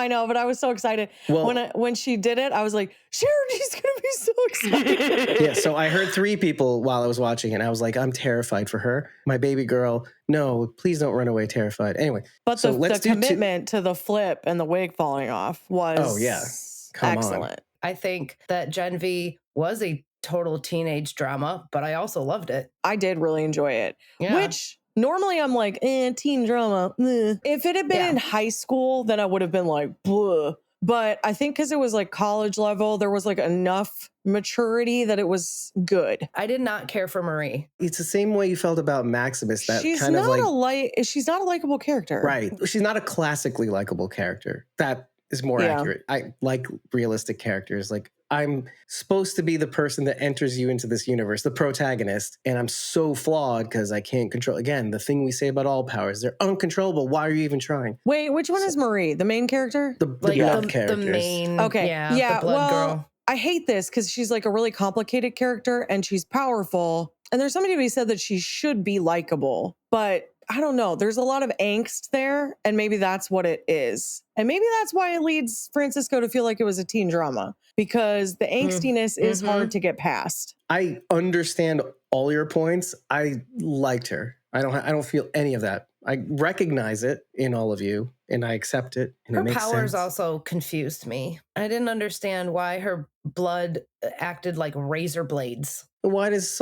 I know, but I was so excited. Well- when she did it, I was like, Sharon, she's going to be so excited. Yeah, so I heard 3 people while I was watching, and I was like, I'm terrified for her. My baby girl. No, please don't run away terrified. Anyway. But so the let's do commitment to the flip and the wig falling off was Come on. excellent. I think that Gen V was a total teenage drama, but I also loved it. I did really enjoy it. Yeah. Which normally I'm like, teen drama. If it had been in high school, then I would have been like, bleh. But I think because it was like college level, there was like enough maturity that it was good. I did not care for Marie. It's the same way you felt about Maximus. That She's kind of like she's not a likable character. right. She's not a classically likable character. That is more accurate. I like realistic characters. Like I'm supposed to be the person that enters you into this universe, the protagonist, and I'm so flawed because I can't control. Again, the thing we say about all powers, they're uncontrollable. Why are you even trying? Wait, which one is Marie? The main character? The blood the characters. main, Okay. the blood girl. I hate this because she's like a really complicated character and she's powerful. And there's somebody who said that she should be likable, but I don't know. There's a lot of angst there, and maybe that's what it is. And maybe that's why it leads Francisco to feel like it was a teen drama, because the angstiness is hard to get past. I understand all your points. I liked her. I don't feel any of that. I recognize it in all of you, and I accept it. And Her it makes powers sense. also confused me. I didn't understand why her blood acted like razor blades. Why does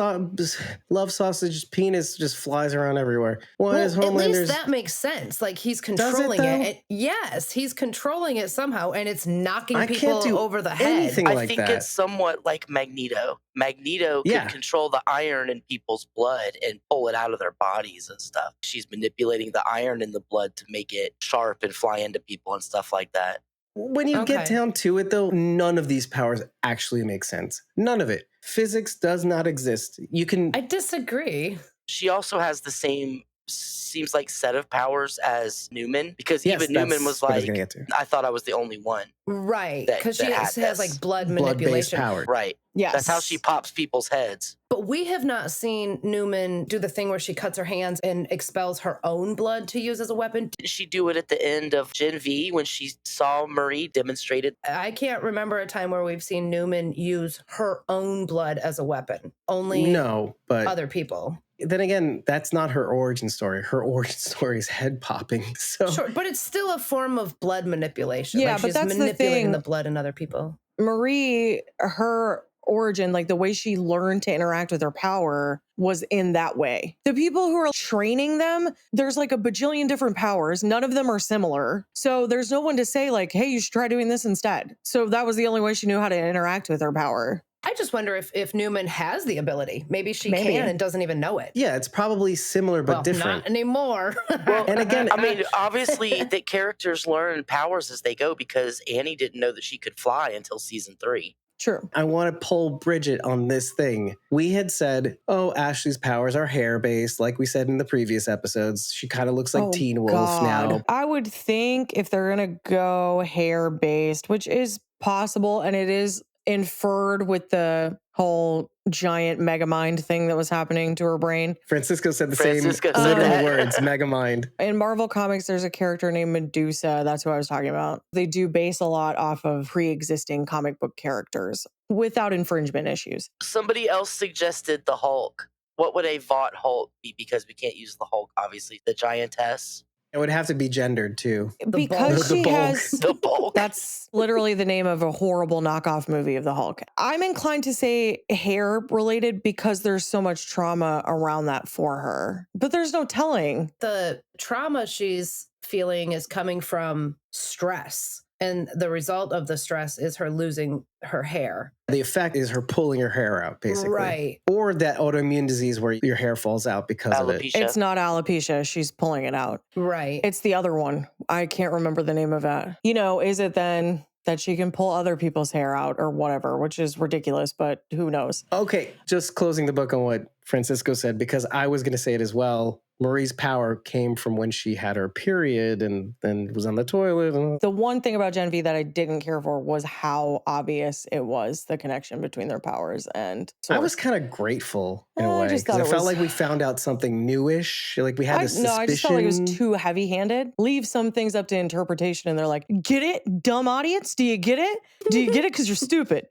Love Sausage's penis just flies around everywhere? Why Well, is at least Homelander's... that makes sense. Like he's Does it, controlling though? it. Yes, he's controlling it somehow, and it's knocking I people can't do over the head. anything I like think that. it's somewhat like Magneto. Magneto Yeah. can control the iron in people's blood and pull it out of their bodies and stuff. She's manipulating the iron in the blood to make it sharp and fly into people and stuff like that. When you get Okay. down to it, though, none of these powers actually make sense. None of it. Physics does not exist. You can... I disagree. She also has the same, seems like, set of powers as Newman, because Yes, even Newman that's was what I was like, gonna get to. I thought I was the only one. Right, That because she had has this. like blood Blood-based manipulation. power. Right. Yes. That's how she pops people's heads. But we have not seen Newman do the thing where she cuts her hands and expels her own blood to use as a weapon. Didn't she do it at the end of Gen V when she saw Marie demonstrated? I can't remember a time where we've seen Newman use her own blood as a weapon. Only No, but other people. then again, that's not her origin story. Her origin story is head popping. So Sure, but it's still a form of blood manipulation. Yeah, like but she's that's the manipulating thing. the blood in other people. Marie, her origin, like the way she learned to interact with her power was in that way. The people who are training them, there's like a bajillion different powers. None of them are similar. So there's no one to say like, hey, you should try doing this instead. So that was the only way she knew how to interact with her power. I just wonder if Newman has the ability. Maybe she Maybe. can and doesn't even know it. yeah, it's probably similar but Well, different. not anymore. Well, And again, I mean, obviously, the characters learn powers as they go, because Annie didn't know that she could fly until season 3. True. I want to pull Bridget on this thing. We had said, oh, Ashley's powers are hair-based, like we said in the previous episodes. She kind of looks like Teen Wolf now. I would think if they're going to go hair-based, which is possible, and it is inferred with the whole giant megamind thing that was happening to her brain. Francisco said the Francisco same said literal that. words, megamind. In Marvel Comics, there's a character named Medusa. That's who I was talking about. They do base a lot off of pre-existing comic book characters without infringement issues. Somebody else suggested the Hulk. What would a Vought Hulk be? Because we can't use the Hulk, obviously. The giantess. It would have to be gendered, too. Because bulk. she The bulk. has... The Bulk. That's literally the name of a horrible knockoff movie of the Hulk. I'm inclined to say hair related because there's so much trauma around that for her. But there's no telling. The trauma she's feeling is coming from stress. And the result of the stress is her losing her hair. The effect is her pulling her hair out, basically. Right. Or that autoimmune disease where your hair falls out because of it. Alopecia. It's not alopecia. She's pulling it out. Right. It's the other one. I can't remember the name of that. You know, is it then that she can pull other people's hair out or whatever, which is ridiculous, but who knows? Okay, just closing the book on what Francisco said, because I was going to say it as well. Marie's power came from when she had her period and then was on the toilet. The one thing about Gen V that I didn't care for was how obvious it was, the connection between their powers and I Source. was kind of grateful in a I way, just because thought I it felt was- like we found out something newish. Like we had this suspicion. No, I just felt like it was too heavy-handed. Leave some things up to interpretation, and they're like, "Get it, dumb audience? Do you get it? Do you get it? Because you're stupid."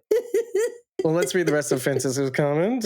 Well, let's read the rest of Francisco's comment.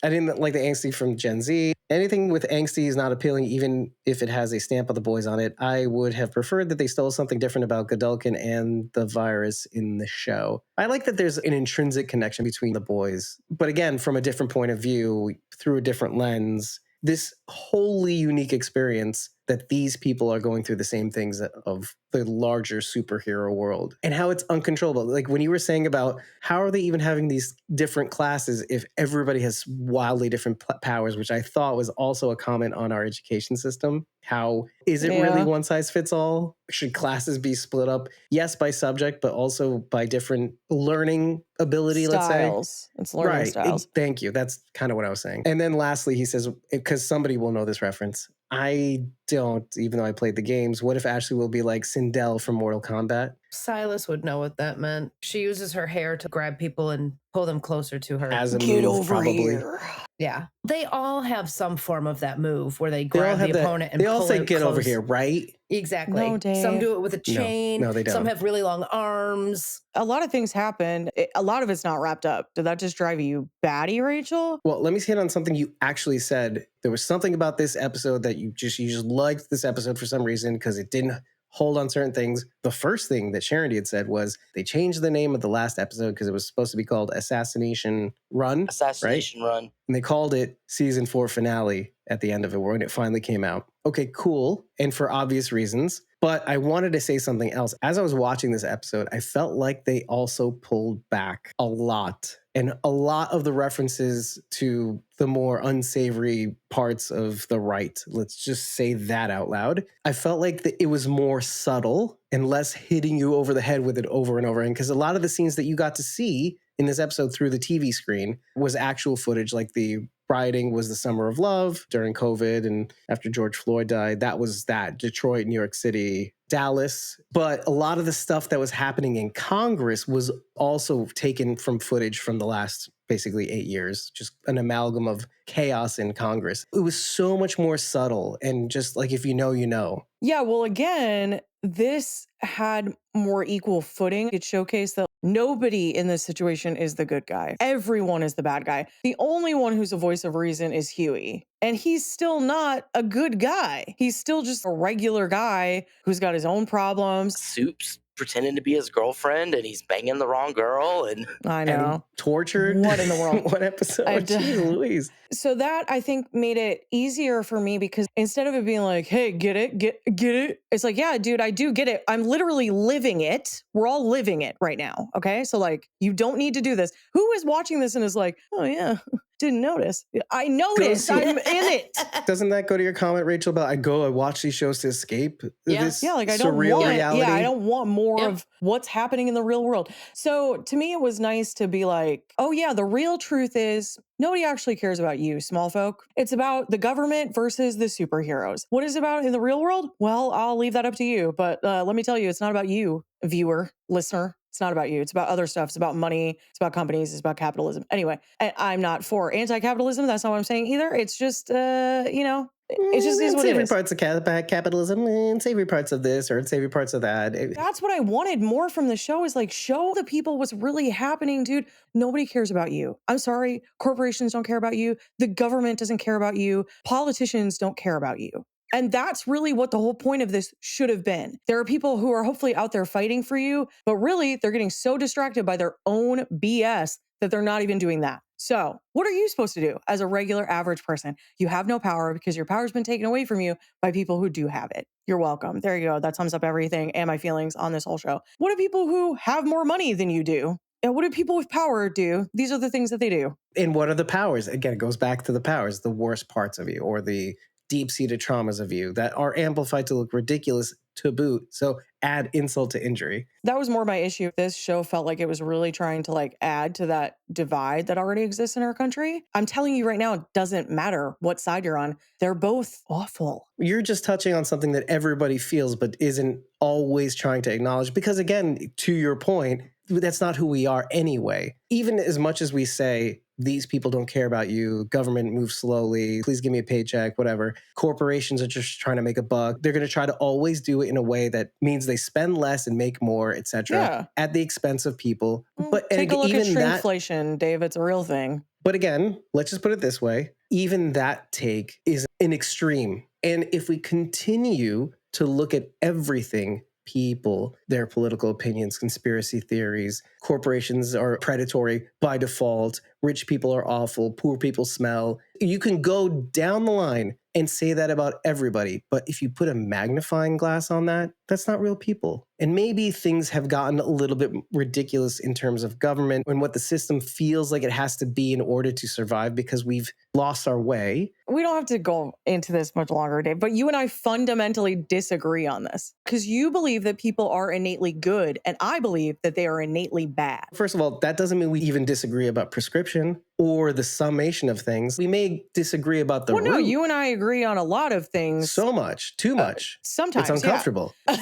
I didn't like the angsty from Gen Z. Anything with angsty is not appealing, even if it has a stamp of the boys on it. I would have preferred that they stole something different about Godulkin and the virus in the show. I like that there's an intrinsic connection between the boys, but again, from a different point of view, through a different lens. This wholly unique experience that these people are going through the same things of the larger superhero world, and how it's uncontrollable. Like when you were saying about how are they even having these different classes if everybody has wildly different powers, which I thought was also a comment on our education system. How is it really Yeah. one size fits all? Should classes be split up? Yes, by subject, but also by different learning ability, let's say. Styles. It's learning styles. Thank you. That's kind of what I was saying. And then lastly, he says, because somebody will know this reference. I don't, even though I played the games. What if Ashley will be like Sindel from Mortal Kombat? Silas would know what that meant. She uses her hair to grab people and pull them closer to her. As a Get move, over probably. here. Yeah. They all have some form of that move where they They all grab have the that. opponent and They all pull say, it "Get over close. here," right? Exactly. No, Dave. Some do it with a chain. No, they don't. Some have really long arms. A lot of things happen. A lot of it's not wrapped up. Did that just drive you batty, Rachel? Well, let me hit on something you actually said. There was something about this episode that you just liked this episode for some reason because it didn't hold on certain things. The first thing that Sharon had said was they changed the name of the last episode because it was supposed to be called Assassination Run. Assassination Run. And they called it season 4 finale at the end of it when it finally came out. Okay, cool. And for obvious reasons. But I wanted to say something else. As I was watching this episode, I felt like they also pulled back a lot. And a lot of the references to the more unsavory parts of the right, let's just say that out loud. I felt like it was more subtle and less hitting you over the head with it over and over again. Because a lot of the scenes that you got to see in this episode through the TV screen was actual footage, like the rioting was the Summer of Love during COVID and after George Floyd died. That was that. Detroit, New York City, Dallas. But a lot of the stuff that was happening in Congress was also taken from footage from the last basically 8 years, just an amalgam of chaos in Congress. It was so much more subtle and just like, if you know, you know. Yeah, well, again, this had more equal footing. It showcased that nobody in this situation is the good guy. Everyone is the bad guy. The only one who's a voice of reason is Huey. And he's still not a good guy. He's still just a regular guy who's got his own problems. Soup's pretending to be his girlfriend and he's banging the wrong girl and I know. And tortured. What in the world? What episode? Jeez Louise. So that, I think, made it easier for me because instead of it being like, hey, get it, get it, it's like, yeah, dude, I do get it. I'm literally living it. We're all living it right now. Okay. So like, you don't need to do this. Who is watching this and is like, oh yeah, didn't notice. I noticed. I'm in it. Doesn't that go to your comment, Rachel, about I watch these shows to escape this like I don't surreal want, reality? Yeah, I don't want more of what's happening in the real world. So to me, it was nice to be like, oh yeah, the real truth is nobody actually cares about you, small folk. It's about the government versus the superheroes. What is it about in the real world? Well, I'll leave that up to you. But let me tell you, it's not about you, viewer, listener. It's not about you. It's about other stuff. It's about money. It's about companies. It's about capitalism. Anyway, I'm not for anti-capitalism. That's not what I'm saying either. It's just, it just is what it is. Savory parts of capitalism and savory parts of this or savory parts of that. That's what I wanted more from the show is like, show the people what's really happening, dude. Nobody cares about you. I'm sorry. Corporations don't care about you. The government doesn't care about you. Politicians don't care about you. And that's really what the whole point of this should have been. There are people who are hopefully out there fighting for you, but really they're getting so distracted by their own BS that they're not even doing that. So what are you supposed to do as a regular average person? You have no power because your power's been taken away from you by people who do have it. You're welcome. There you go. That sums up everything and my feelings on this whole show. What do people who have more money than you do? And what do people with power do? These are the things that they do. And what are the powers? Again, it goes back to the powers, the worst parts of you or the deep-seated traumas of you that are amplified to look ridiculous to boot. So add insult to injury. That was more my issue. This show felt like it was really trying to like add to that divide that already exists in our country. I'm telling you right now, it doesn't matter what side you're on. They're both awful. You're just touching on something that everybody feels but isn't always trying to acknowledge. Because again, to your point, that's not who we are anyway. Even as much as we say, these people don't care about you, government moves slowly, please give me a paycheck, whatever. Corporations are just trying to make a buck. They're going to try to always do it in a way that means they spend less and make more, etc., at the expense of people. But take a look at shrinkflation, Dave. It's a real thing. But again, let's just put it this way. Even that take is an extreme. And if we continue to look at everything, people, their political opinions, conspiracy theories, corporations are predatory by default, rich people are awful, poor people smell. You can go down the line and say that about everybody. But if you put a magnifying glass on that, that's not real people. And maybe things have gotten a little bit ridiculous in terms of government and what the system feels like it has to be in order to survive because we've lost our way. We don't have to go into this much longer, Dave, but you and I fundamentally disagree on this because you believe that people are innately good and I believe that they are innately bad. First of all, that doesn't mean we even disagree about prescription or the summation of things. We may disagree about the root. No, you and I agree on a lot of things. So much, too much. Sometimes, it's uncomfortable. Yeah.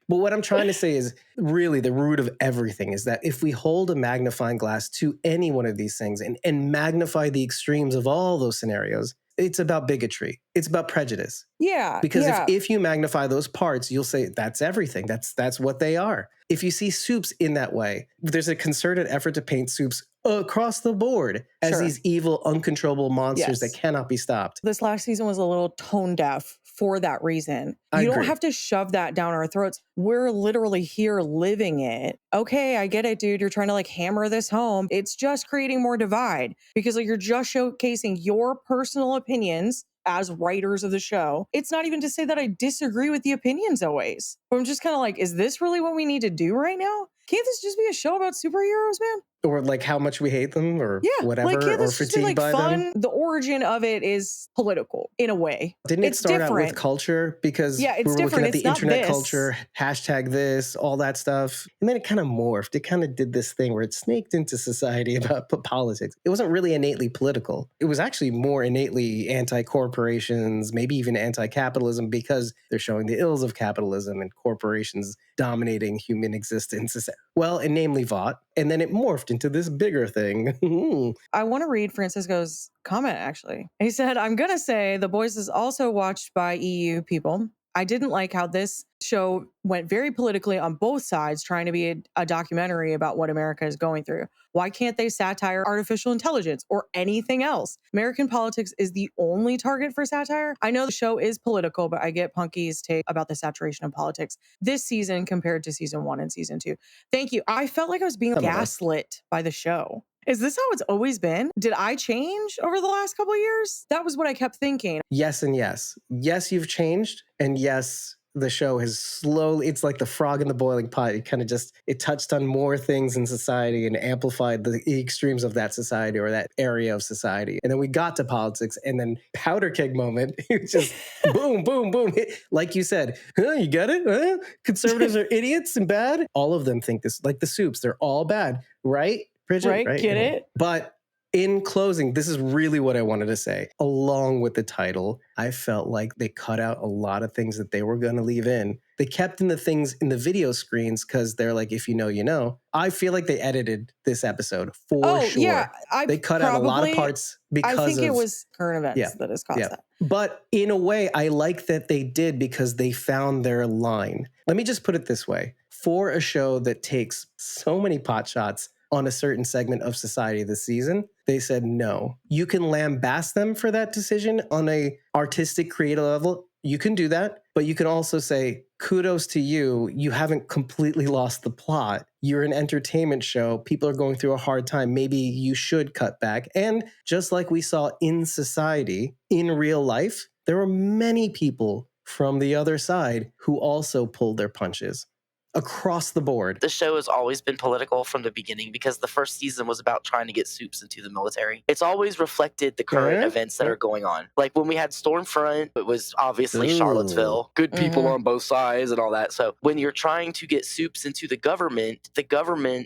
But what I'm trying to say is really the root of everything is that if we hold a magnifying glass to any one of these things and magnify the extremes of all those scenarios, it's about bigotry. It's about prejudice. Yeah. Because yeah. if you magnify those parts, you'll say that's everything. That's what they are. If you see soups in that way, there's a concerted effort to paint soups across the board as Sure. these evil, uncontrollable monsters Yes. that cannot be stopped. This last season was a little tone deaf for that reason. I You don't agree. have to shove that down our throats. We're literally here living it. Okay, I get it, dude. You're trying to like hammer this home. It's just creating more divide because like you're just showcasing your personal opinions as writers of the show. It's not even to say that I disagree with the opinions always. But I'm just kind of like, is this really what we need to do right now? Can't this just be a show about superheroes, man? Or like how much we hate them or Yeah, whatever, like, can't or this just be fatigued like by fun? them. The origin of it is political in a way. Didn't it It's start out with different. culture? Because Yeah, we it's were looking different. at the It's not internet this. culture, hashtag this, all that stuff. And then it kind of morphed. It kind of did this thing where it snaked into society about politics. It wasn't really innately political. It was actually more innately anti-corporations, maybe even anti-capitalism, because they're showing the ills of capitalism and corporations dominating human existence. Well, and namely Vought. And then it morphed into this bigger thing. I want to read Francisco's comment, actually. He said, I'm going to say The Boys is also watched by EU people. I didn't like how this show went very politically on both sides, trying to be a documentary about what America is going through. Why can't they satire artificial intelligence or anything else? American politics is the only target for satire. I know the show is political, but I get Punky's take about the saturation of politics this season compared to season 1 and season 2. Thank you. I felt like I was being Some of us. gaslit by the show. Is this how it's always been? Did I change over the last couple of years? That was what I kept thinking. Yes and yes. Yes, you've changed. And yes, the show has slowly, it's like the frog in the boiling pot. It kind of just, it touched on more things in society and amplified the extremes of that society or that area of society. And then we got to politics and then powder keg moment. It was just boom, boom, boom. Like you said, huh, you got it? Huh? Conservatives are idiots and bad. All of them think this, like the soups, they're all bad, right? Bridget, Right? Get it? But in closing, this is really what I wanted to say. Along with the title, I felt like they cut out a lot of things that they were going to leave in. They kept in the things in the video screens because they're like, if you know, you know. I feel like they edited this episode for sure. Yeah, they cut out a lot of parts because I think it was current events that has caused that. But in a way, I like that they did because they found their line. Let me just put it this way. For a show that takes so many pot shots on a certain segment of society this season, they said no. You can lambast them for that decision on a artistic, creative level. You can do that, but you can also say, kudos to you. You haven't completely lost the plot. You're an entertainment show. People are going through a hard time. Maybe you should cut back. And just like we saw in society, in real life, there were many people from the other side who also pulled their punches. Across the board. The show has always been political from the beginning because the first season was about trying to get soups into the military. It's always reflected the current events that are going on. Like when we had Stormfront, it was obviously Charlottesville, good people on both sides and all that. So when you're trying to get soups into the government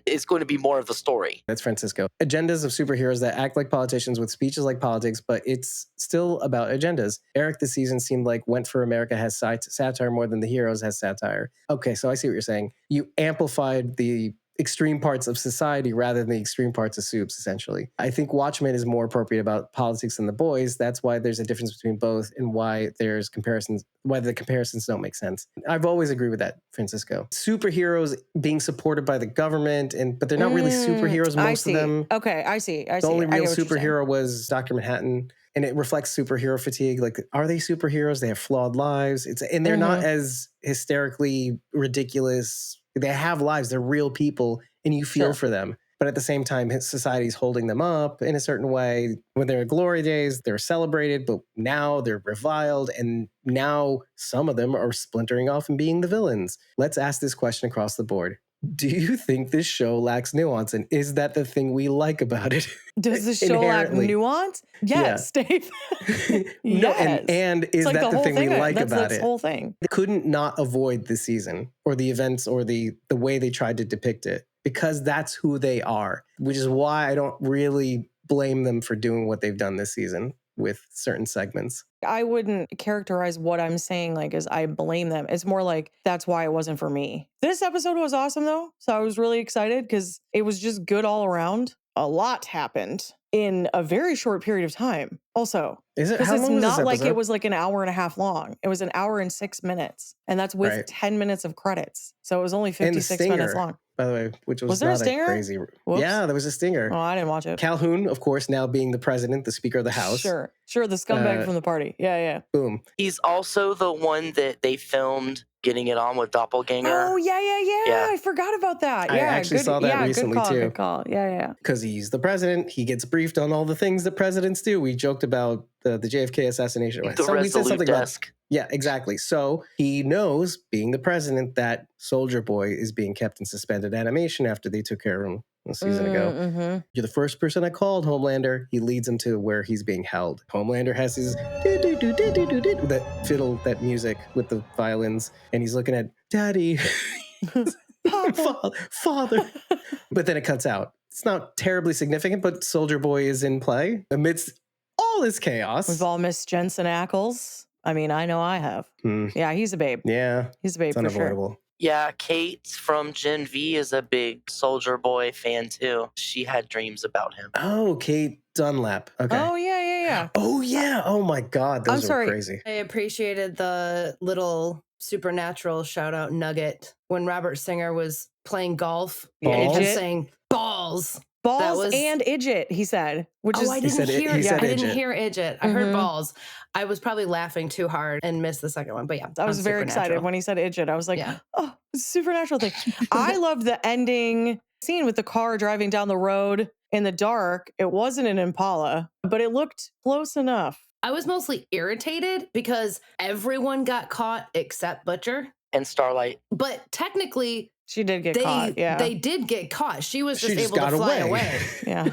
is going to be more of the story. That's Francisco. Agendas of superheroes that act like politicians with speeches like politics, but it's still about agendas. Eric this season seemed like Went for America has satire more than The Heroes has satire. Okay, so I see what you're saying. You amplified the extreme parts of society rather than the extreme parts of soups, essentially. I think Watchmen is more appropriate about politics than The Boys. That's why there's a difference between both and why there's comparisons, why the comparisons don't make sense. I've always agreed with that, Francisco. Superheroes being supported by the government, but they're not really superheroes, most of them. Okay, I see. The only real superhero was Dr. Manhattan. And it reflects superhero fatigue. Like, are they superheroes? They have flawed lives. And they're not as hysterically ridiculous. They have lives. They're real people, and you feel for them. But at the same time, society's holding them up in a certain way. When they're glory days, they're celebrated, but now they're reviled. And now some of them are splintering off and being the villains. Let's ask this question across the board. Do you think this show lacks nuance? And is that the thing we like about it? Does the show lack nuance? Yes, Dave. No, and is like that the thing we like that's about this it? Whole thing. They couldn't not avoid the season or the events or the way they tried to depict it because that's who they are, which is why I don't really blame them for doing what they've done this season. with certain segments. I wouldn't characterize what I'm saying like as I blame them. It's more like that's why it wasn't for me. This episode was awesome though. So I was really excited because it was just good all around. A lot happened in a very short period of time. Also, Is it? because How it's long was this not like it episode? was like an hour and a half long. It was an hour and 6 minutes. And that's with Right. 10 minutes of credits. So it was only And the 56 minutes stinger, long. by the way, which was Was there a not stinger? crazy. Whoops. Yeah, there was a stinger. Oh, I didn't watch it. Calhoun, of course, now being the president, the Speaker of the House. Sure, the scumbag from the party. Yeah. Boom. He's also the one that they filmed getting it on with Doppelganger. Oh, yeah. I forgot about that. I Yeah, actually saw that recently, good call, too. Good call. Yeah. Because he's the president, he gets briefed on all the things that presidents do. We joked about the JFK assassination. The Resolute desk. Yeah, exactly. So he knows, being the president, that Soldier Boy is being kept in suspended animation after they took care of him a season ago. Mm-hmm. You're the first person I called, Homelander. He leads him to where he's being held. Homelander has his that fiddle, that music with the violins, and he's looking at Daddy, Father. But then it cuts out. It's not terribly significant, but Soldier Boy is in play amidst all this chaos. We've all missed Jensen Ackles. I mean, I know I have. Yeah, he's a babe. Yeah, he's a babe it's for unavoidable. sure. Yeah, Kate from Gen V is a big Soldier Boy fan too. She had dreams about him. Oh, Kate Dunlap. Okay. Oh, yeah. Oh, yeah. Oh, my God. Those are crazy. I appreciated the little supernatural shout out nugget when Robert Singer was playing golf and kept saying balls. Balls and idjit, he said. Which is I didn't hear it. I didn't idjit. hear idjit. I heard balls. I was probably laughing too hard and missed the second one. But yeah, I was very excited when he said idjit. I was like, oh, it's a supernatural thing. I loved the ending scene with the car driving down the road in the dark. It wasn't an Impala, but it looked close enough. I was mostly irritated because everyone got caught except Butcher and Starlight. But technically, she did get caught. Yeah, they did get caught. She was just able got to fly away. Yeah.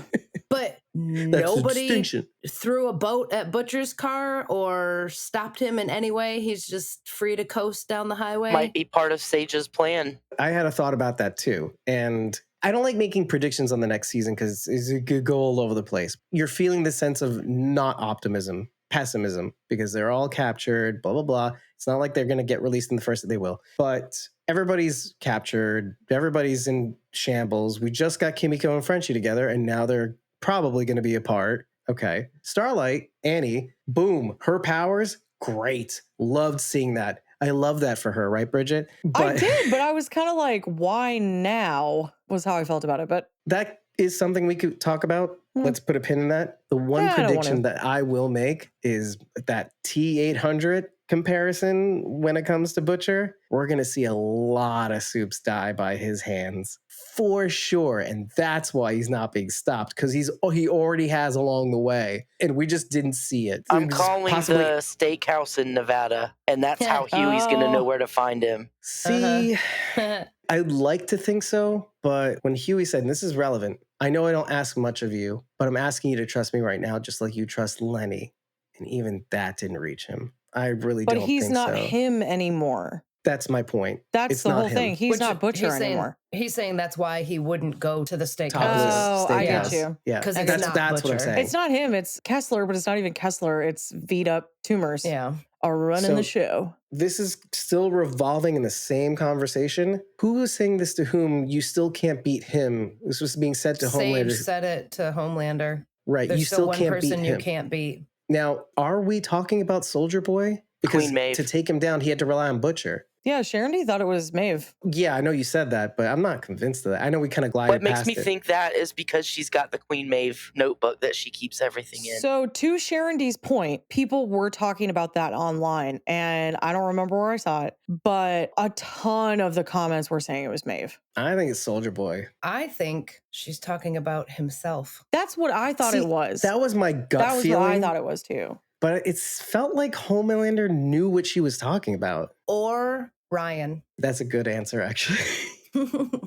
But nobody threw a boat at Butcher's car or stopped him in any way. He's just free to coast down the highway. Might be part of Sage's plan. I had a thought about that too. And I don't like making predictions on the next season because it could go all over the place. You're feeling the sense of not optimism, pessimism, because they're all captured, blah, blah, blah. It's not like they're going to get released in the first that they will. But everybody's captured. Everybody's in shambles. We just got Kimiko and Frenchie together, and now they're probably going to be apart. Okay. Starlight, Annie, boom. Her powers, great. Loved seeing that. I love that for her, right, Bridget? I did, but I was kind of like, why now was how I felt about it. But that is something we could talk about. Let's put a pin in that. The one prediction that I will make is that T800 comparison when it comes to Butcher. We're going to see a lot of soups die by his hands for sure. And that's why he's not being stopped, because he already has along the way. And we just didn't see it. I'm calling the steakhouse in Nevada, and that's how Huey's going to know where to find him. See, I'd like to think so. But when Huey said, and this is relevant, I know I don't ask much of you, but I'm asking you to trust me right now, just like you trust Lenny. And even that didn't reach him. I really don't think so. But he's not him anymore. That's my point. That's the whole thing. He's not Butcher anymore. He's saying that's why he wouldn't go to the steakhouse. Oh, I get you. Yeah, because that's what I'm saying. It's not him. It's Kessler, but it's not even Kessler. It's Vita Tumors. Yeah, are running the show. This is still revolving in the same conversation. Who was saying this to whom? You still can't beat him. This was being said to Homelander. Sage said it to Homelander. Right. There's you still can't beat him. one person you can't beat. Now, are we talking about Soldier Boy? Because to take him down, he had to rely on Butcher. Yeah, Sharon D thought it was Maeve. Yeah, I know you said that, but I'm not convinced of that. I know we kind of glided past it. What makes me think that is because she's got the Queen Maeve notebook that she keeps everything in. So to Sharon D's point, people were talking about that online, and I don't remember where I saw it, but a ton of the comments were saying it was Maeve. I think it's Soldier Boy. I think she's talking about himself. That's what I thought it was. That was my gut feeling. That was what I thought it was too. But it felt like Homelander knew what she was talking about. Or Ryan. That's a good answer, actually.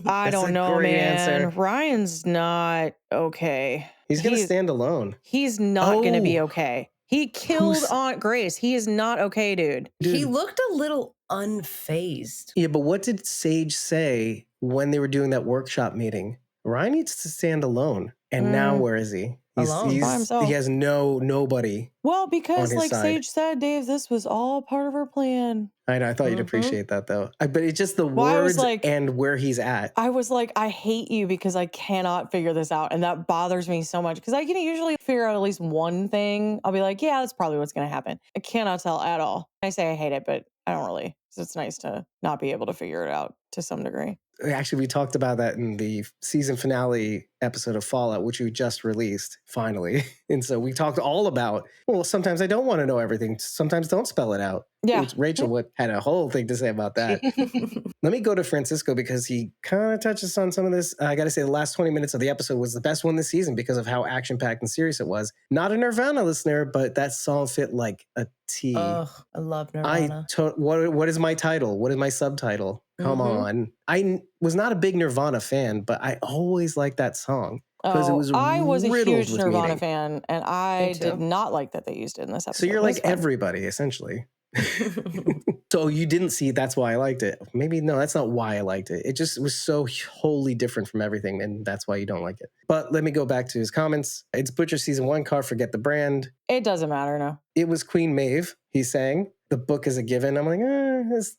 I don't know, man. Answer. Ryan's not okay. He's going to stand alone. He's not going to be okay. He killed Aunt Grace. He is not okay, dude. He looked a little unfazed. Yeah, but what did Sage say when they were doing that workshop meeting? Ryan needs to stand alone. And now where is he? Alone. By himself. He has nobody. Well, because his like side. Sage said, Dave, this was all part of her plan. I know. I thought you'd appreciate that though. But it's just the words and where he's at. I was like, I hate you because I cannot figure this out. And that bothers me so much because I can usually figure out at least one thing. I'll be like, yeah, that's probably what's going to happen. I cannot tell at all. I say I hate it, but I don't really. So it's nice to not be able to figure it out to some degree. Actually, we talked about that in the season finale episode of Fallout, which we just released finally. And so we talked all about, well, sometimes I don't want to know everything. Sometimes don't spell it out. Yeah. Rachel had a whole thing to say about that. Let me go to Francisco because he kind of touches on some of this. I got to say, the last 20 minutes of the episode was the best one this season because of how action-packed and serious it was. Not a Nirvana listener, but that song fit like a T. Ugh, I love Nirvana. What is my title? What is my subtitle? Come on. I was not a big Nirvana fan, but I always liked that song. I was a huge Nirvana meaning. fan, and I did not like that they used it in this episode. So you're like everybody, essentially. So you didn't see that's why I liked it. Maybe no, that's not why I liked it. It just was so wholly different from everything, and that's why you don't like it. But let me go back to his comments. It's Butcher season 1 car, forget the brand. It doesn't matter, no. It was Queen Maeve, he's saying. The book is a given. I'm like,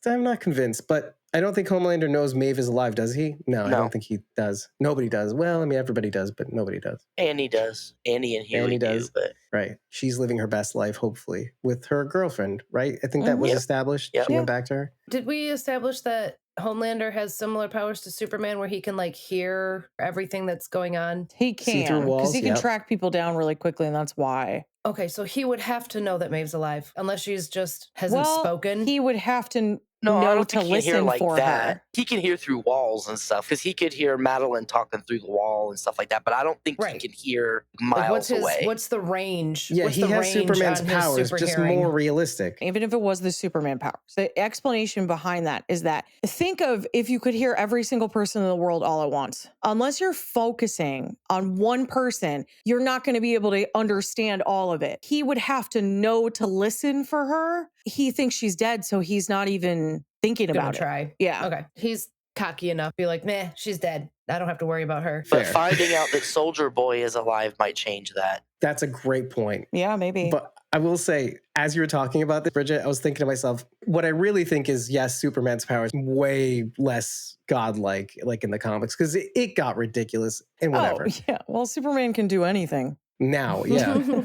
I'm not convinced. But I don't think Homelander knows Maeve is alive, does he? No, I don't think he does. Nobody does. Well, I mean, everybody does, but nobody does. Annie does. Annie and Huey do. But... Right. She's living her best life, hopefully, with her girlfriend, right? I think that was established. Yep. She went back to her. Did we establish that Homelander has similar powers to Superman where he can like hear everything that's going on? He can, because he can track people down really quickly, and that's why. Okay, so he would have to know that Maeve's alive, unless she's just hasn't spoken. He would have to No, I don't to think he can hear listen like for that. her. He can hear through walls and stuff because he could hear Madeline talking through the wall and stuff like that. But I don't think he can hear miles away. What's the range? Yeah, what's he the has range Superman's on his powers, super just hearing? more realistic. Even if it was the Superman powers, the explanation behind that is that think of if you could hear every single person in the world all at once. Unless you're focusing on one person, you're not going to be able to understand all of it. He would have to know to listen for her. He thinks she's dead, so he's not even thinking about it. Yeah. Okay. He's cocky enough. Be like, nah, she's dead. I don't have to worry about her. But finding out that Soldier Boy is alive might change that. That's a great point. Yeah, maybe. But I will say, as you were talking about this, Bridget, I was thinking to myself, what I really think is, yes, Superman's power is way less godlike, like in the comics, because it got ridiculous and whatever. Oh, yeah. Well, Superman can do anything. Now, yeah.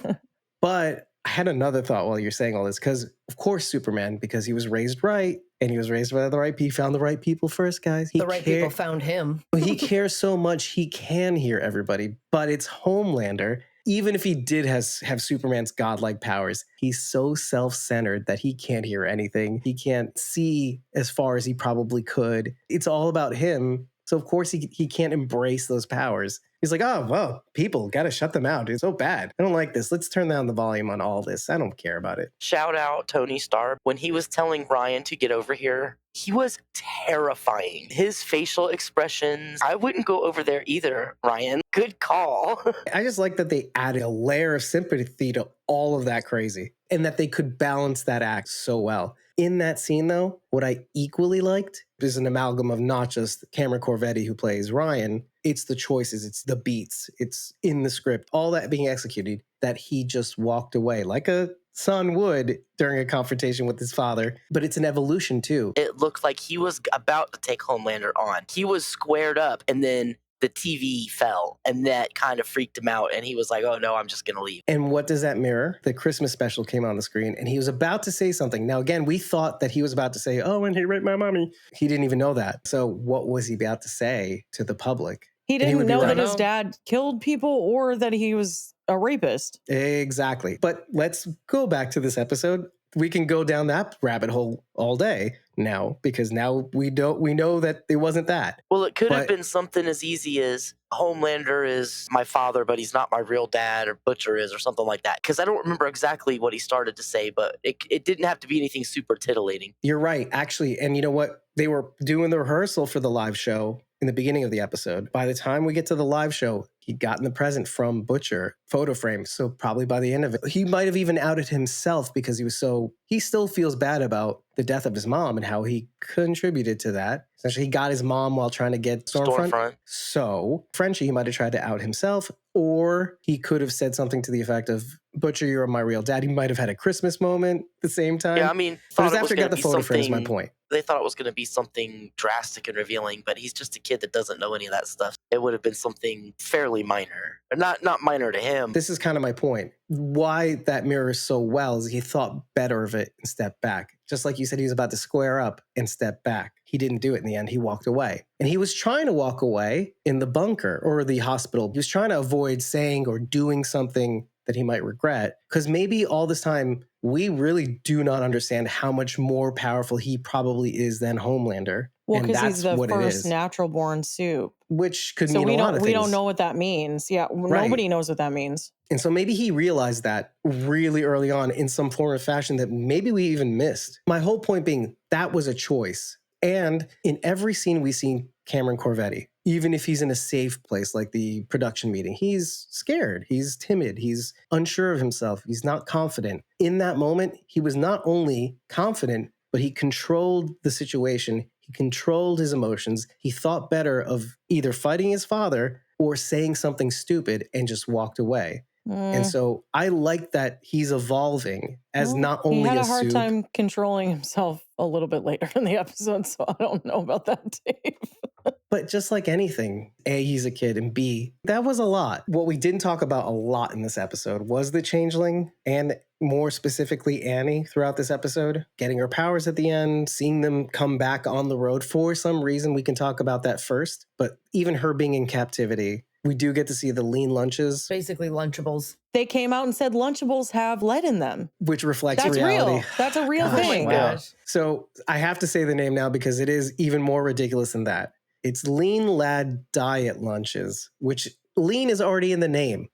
But I had another thought while you're saying all this, because of course Superman, because he was raised right, and he was raised by the right people, he found the right people first, guys. The right people found him. He cares so much, he can hear everybody, but it's Homelander. Even if he did have Superman's godlike powers, he's so self-centered that he can't hear anything. He can't see as far as he probably could. It's all about him. So of course he can't embrace those powers. He's like, oh, well, people, got to shut them out. It's so bad. I don't like this. Let's turn down the volume on all this. I don't care about it. Shout out Tony Stark. When he was telling Ryan to get over here, he was terrifying. His facial expressions, I wouldn't go over there either, Ryan. Good call. I just like that they added a layer of sympathy to all of that crazy and that they could balance that act so well. In that scene, though, what I equally liked is an amalgam of not just Cameron Corvetti, who plays Ryan, it's the choices, it's the beats, it's in the script, all that being executed, that he just walked away like a son would during a confrontation with his father. But it's an evolution, too. It looked like he was about to take Homelander on. He was squared up, and then the TV fell, and that kind of freaked him out, and he was like, oh no, I'm just gonna leave. And what does that mirror? The Christmas special came on the screen, and he was about to say something. Now again, we thought that he was about to say, oh, and he raped my mommy. He didn't even know that. So what was he about to say to the public? He didn't know that his dad killed people or that he was a rapist. Exactly. But let's go back to this episode. We can go down that rabbit hole all day now, because now we know that it wasn't that. Well, it could have been something as easy as Homelander is my father, but he's not my real dad, or Butcher is, or something like that. Because I don't remember exactly what he started to say, but it didn't have to be anything super titillating. You're right, actually. And you know what? They were doing the rehearsal for the live show, in the beginning of the episode. By the time we get to the live show, he'd gotten the present from Butcher photo frame. So probably by the end of it, he might have even outed himself because he still feels bad about the death of his mom and how he contributed to that. Essentially, he got his mom while trying to get Stormfront. So Frenchie, he might have tried to out himself, or he could have said something to the effect of, Butcher, you're my real dad. He might have had a Christmas moment at the same time. Yeah, I mean, but it was after he got the photo frame is my point. They thought it was going to be something drastic and revealing, but he's just a kid that doesn't know any of that stuff. It would have been something fairly minor. Not minor to him. This is kind of my point. Why that mirrors so well is he thought better of it and stepped back. Just like you said, he was about to square up and step back. He didn't do it in the end. He walked away. And he was trying to walk away in the bunker or the hospital. He was trying to avoid saying or doing something that he might regret. Because maybe all this time, we really do not understand how much more powerful he probably is than Homelander. Well, because he's the first natural born soup. Which could mean a lot of things. We don't know what that means. Yeah, right. Nobody knows what that means. And so maybe he realized that really early on in some form or fashion that maybe we even missed. My whole point being that was a choice. And in every scene we see Cameron Corvetti, even if he's in a safe place like the production meeting, he's scared, he's timid, he's unsure of himself, he's not confident. In that moment, he was not only confident, but he controlled the situation, he controlled his emotions, he thought better of either fighting his father or saying something stupid and just walked away. And so I like that he's evolving as not only he had a hard time controlling himself a little bit later in the episode, so I don't know about that, Dave. But just like anything, A, he's a kid, and B, that was a lot. What we didn't talk about a lot in this episode was the changeling, and more specifically Annie throughout this episode, getting her powers at the end, seeing them come back on the road for some reason. We can talk about that first, but even her being in captivity, we do get to see the lean lunches. Basically Lunchables. They came out and said Lunchables have lead in them. Which reflects That's reality. Real. That's a real thing. Oh my gosh. So I have to say the name now because it is even more ridiculous than that. It's Lean Lad Diet Lunches, which lean is already in the name.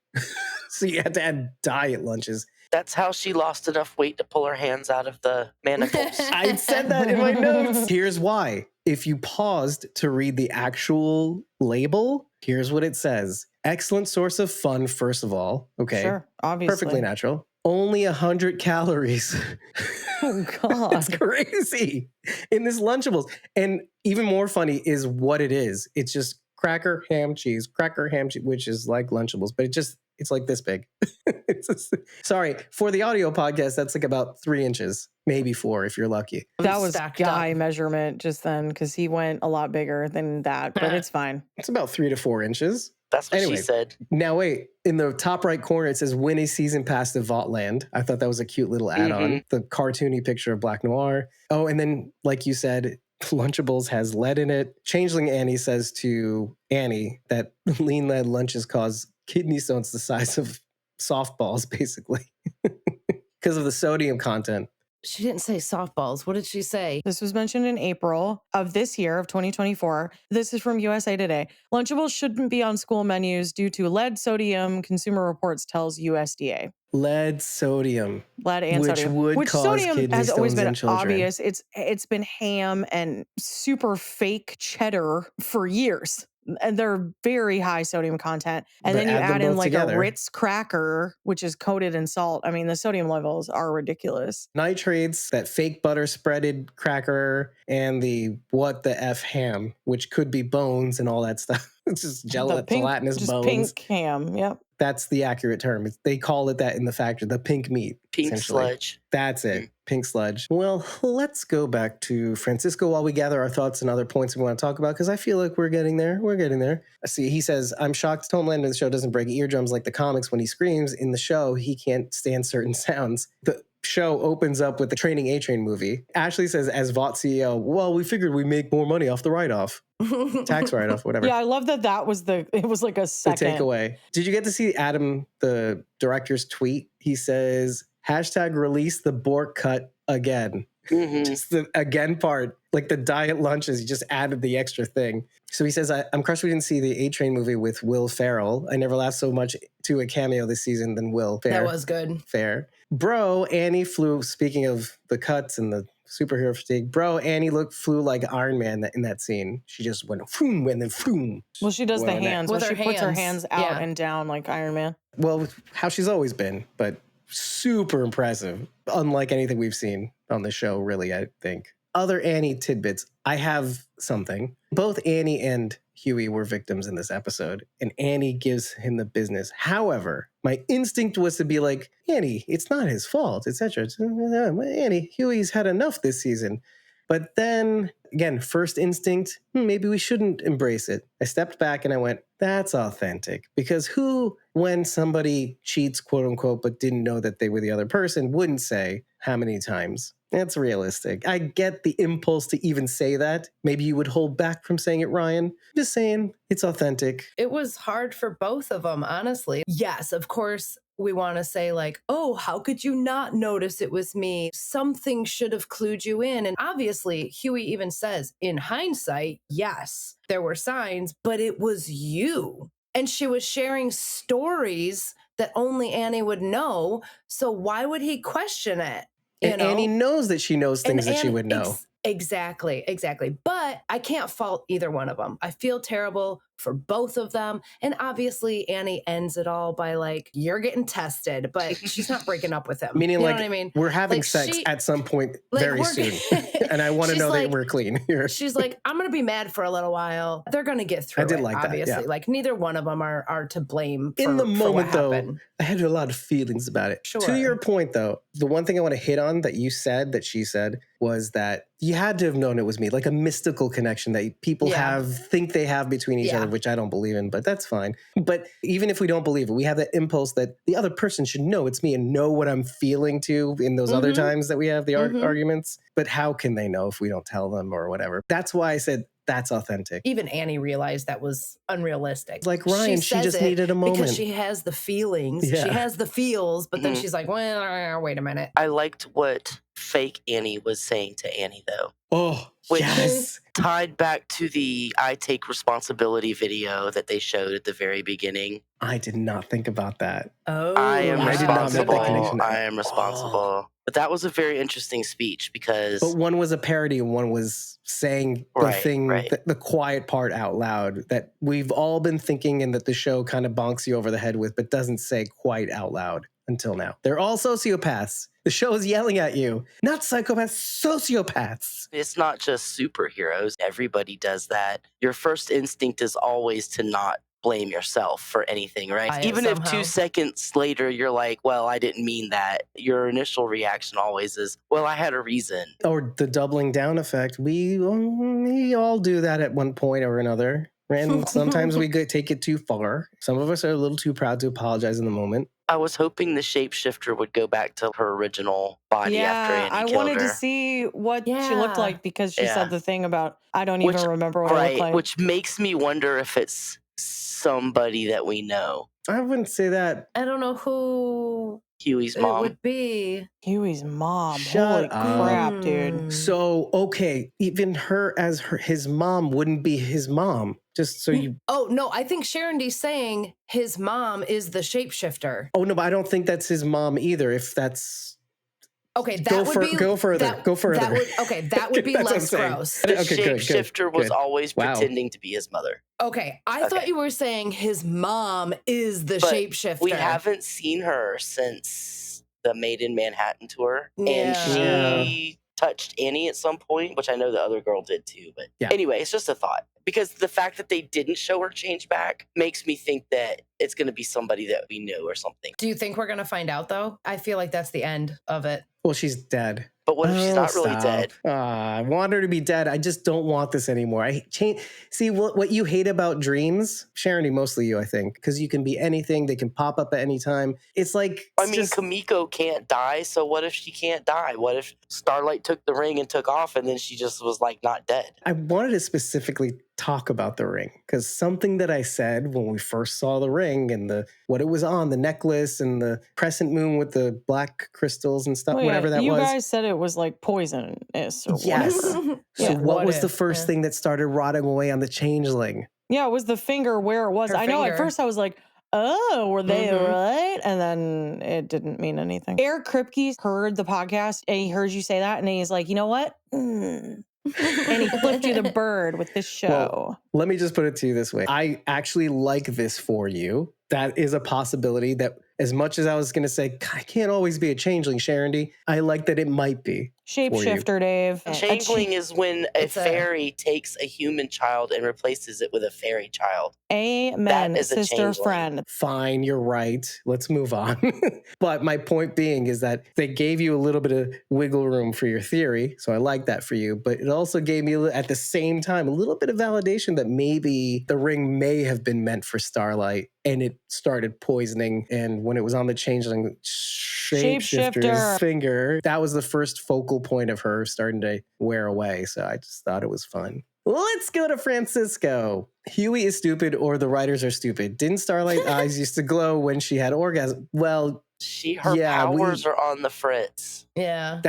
So you had to add diet lunches. That's how she lost enough weight to pull her hands out of the manacles. I said that in my notes. Here's why. If you paused to read the actual label, here's what it says. Excellent source of fun, first of all. Okay. Sure, obviously. Perfectly natural. Only 100 calories. Oh, God. It's crazy. In this Lunchables. And even more funny is what it is. It's just cracker, ham, cheese, which is like Lunchables, but it's like this big. Sorry, for the audio podcast, that's like about 3 inches, maybe 4 if you're lucky. That was guy measurement just then because he went a lot bigger than that, but it's fine. It's about 3 to 4 inches. That's what she said. Now, wait. In the top right corner, it says win a season pass to Vaultland. I thought that was a cute little add-on. Mm-hmm. The cartoony picture of Black Noir. Oh, and then, like you said, Lunchables has lead in it. Changeling Annie says to Annie that lean lead lunches cause kidney stones the size of softballs, basically, because of the sodium content. She didn't say softballs. What did she say? This was mentioned in April of this year, of 2024. This is from USA Today. Lunchables shouldn't be on school menus due to lead, sodium, Consumer Reports tells USDA. Lead, sodium. Lead and sodium. Which cause sodium kidney has always been stones in children. Obvious. It's been ham and super fake cheddar for years. And they're very high sodium content. And But then you add in like together. a Ritz cracker, which is coated in salt. I mean, the sodium levels are ridiculous. Nitrates, that fake butter spreaded cracker, and the what the F ham, which could be bones and all that stuff. It's just gelatinous just bones. Pink ham, yep. That's the accurate term. They call it that in the factory, the pink meat. Pink sludge. That's it. Pink sludge. Well, let's go back to Francisco while we gather our thoughts and other points we want to talk about, because I feel like we're getting there. We're getting there. See, he says, I'm shocked Homelander in the show doesn't break eardrums like the comics when he screams. In the show, he can't stand certain sounds. The show opens up with the Training A-Train movie. Ashley says, as Vought CEO, well, we figured we'd make more money off the write-off. Tax write-off, whatever. Yeah, I love that was it was like a second. The takeaway. Did you get to see Adam, the director's tweet? He says, hashtag release the Bork cut again. Mm-hmm. Just the again part, like the diet lunches, he just added the extra thing. So he says, I'm crushed we didn't see the A-Train movie with Will Ferrell. I never laughed so much to a cameo this season than Will. Fair. That was good. Fair. Bro, Annie flew, speaking of the cuts and the superhero fatigue. Bro, Annie flew like Iron Man in that scene. She just went vroom and then vroom. Well, she does the Well, hands With where her she puts her hands, hands out yeah. and down like Iron Man. Well, how she's always been, but super impressive. Unlike anything we've seen on the show, really, I think. Other Annie tidbits. I have something. Both Annie and Huey were victims in this episode, and Annie gives him the business. However, my instinct was to be like, Annie, it's not his fault, etc. Annie, Huey's had enough this season. But then, again, first instinct, maybe we shouldn't embrace it. I stepped back and I went, that's authentic. Because who, when somebody cheats, quote unquote, but didn't know that they were the other person, wouldn't say how many times? That's realistic. I get the impulse to even say that. Maybe you would hold back from saying it, Ryan. Just saying, it's authentic. It was hard for both of them, honestly. Yes, of course, we want to say like, oh, how could you not notice it was me? Something should have clued you in. And obviously, Huey even says, in hindsight, yes, there were signs, but it was you. And she was sharing stories that only Annie would know. So why would he question it? And Annie knows that she knows things that she would know. Exactly. But I can't fault either one of them. I feel terrible for both of them. And obviously, Annie ends it all by like, you're getting tested, but she's not breaking up with him. Meaning, you like, know what I mean? we're having like sex at some point like, very soon. And I want to know that we're clean here. She's like, I'm going to be mad for a little while. They're going to get through it. I did like obviously. That, yeah. Like, neither one of them are to blame in the moment, though, happened. I had a lot of feelings about it. Sure. To your point, though, the one thing I want to hit on that you said, that she said, was that you had to have known it was me, like a mystical connection that people think they have between each other, which I don't believe in, but that's fine. But even if we don't believe it, we have that impulse that the other person should know it's me and know what I'm feeling too in those other times that we have the arguments. But how can they know if we don't tell them or whatever? That's why I said that's authentic. Even Annie realized that was unrealistic. Like Ryan, she just needed a moment. Because she has the feelings. Yeah. She has the feels, but then she's like, well, wait a minute. I liked what fake Annie was saying to Annie, though. Oh, yes. Tied back to the I Take Responsibility video that they showed at the very beginning. I did not think about that. Oh, I am responsible. I am responsible. Oh. But that was a very interesting speech because... But one was a parody and one was saying the thing, the quiet part out loud that we've all been thinking and that the show kind of bonks you over the head with, but doesn't say quite out loud until now. They're all sociopaths. The show is yelling at you. Not psychopaths, sociopaths. It's not just superheroes. Everybody does that. Your first instinct is always to not blame yourself for anything, right? Even if 2 seconds later you're like, well, I didn't mean that. Your initial reaction always is, well, I had a reason. Or the doubling down effect. We all do that at one point or another. And sometimes we take it too far. Some of us are a little too proud to apologize in the moment. I was hoping the shapeshifter would go back to her original body after Annie killed her. I wanted to see what she looked like because she said the thing about, I don't even remember what I looked like. Which makes me wonder if it's somebody that we know. I wouldn't say that. I don't know who Huey's mom. It would be Huey's mom. Shut Holy crap, dude. So, okay, even her as his mom wouldn't be his mom. Just so you... Oh, no, I think Sharon D's saying his mom is the shapeshifter. Oh, no, but I don't think that's his mom either, if that's... Okay, that would be... Go further. That would be less gross. The shapeshifter was always pretending to be his mother. Okay, I thought you were saying his mom is the shapeshifter. We haven't seen her since the Made in Manhattan tour. Yeah. And she touched Annie at some point, which I know the other girl did too. But anyway, it's just a thought. Because the fact that they didn't show her change back makes me think that it's going to be somebody that we know or something. Do you think we're going to find out, though? I feel like that's the end of it. Well, she's dead. But what if she's not really dead? I want her to be dead. I just don't want this anymore. See, what you hate about dreams, Sharon, mostly you, I think, because you can be anything. They can pop up at any time. It's like... Kamiko can't die, so what if she can't die? What if Starlight took the ring and took off, and then she just was, like, not dead? I wanted to specifically talk about the ring, because something that I said when we first saw the ring and what it was on, the necklace and the crescent moon with the black crystals and stuff, whatever that was. You guys said it was like poisonous. Or yes. So what was the first thing that started rotting away on the changeling? Yeah, it was the finger where it was. I know at first I was like, oh, were they right? And then it didn't mean anything. Eric Kripke heard the podcast and he heard you say that and he's like, you know what? And he flipped you the bird with this show. Well, let me just put it to you this way. I actually like this for you. That is a possibility that, as much as I was going to say, I can't always be a changeling, Sharondy, I like that it might be. Shapeshifter, Dave. Changeling is when a fairy takes a human child and replaces it with a fairy child. Amen, That is a sister changeling. friend. Fine, you're right. Let's move on. But my point being is that they gave you a little bit of wiggle room for your theory. So I like that for you. But it also gave me, at the same time, a little bit of validation that maybe the ring may have been meant for Starlight and it started poisoning. And when it was on the changeling shapeshifter's finger, that was the first focal point of her starting to wear away. So I just thought it was fun. Let's go to Francisco. Huey is stupid or the writers are stupid. Didn't Starlight's eyes used to glow when she had orgasm? Well, Her powers are on the fritz. Yeah.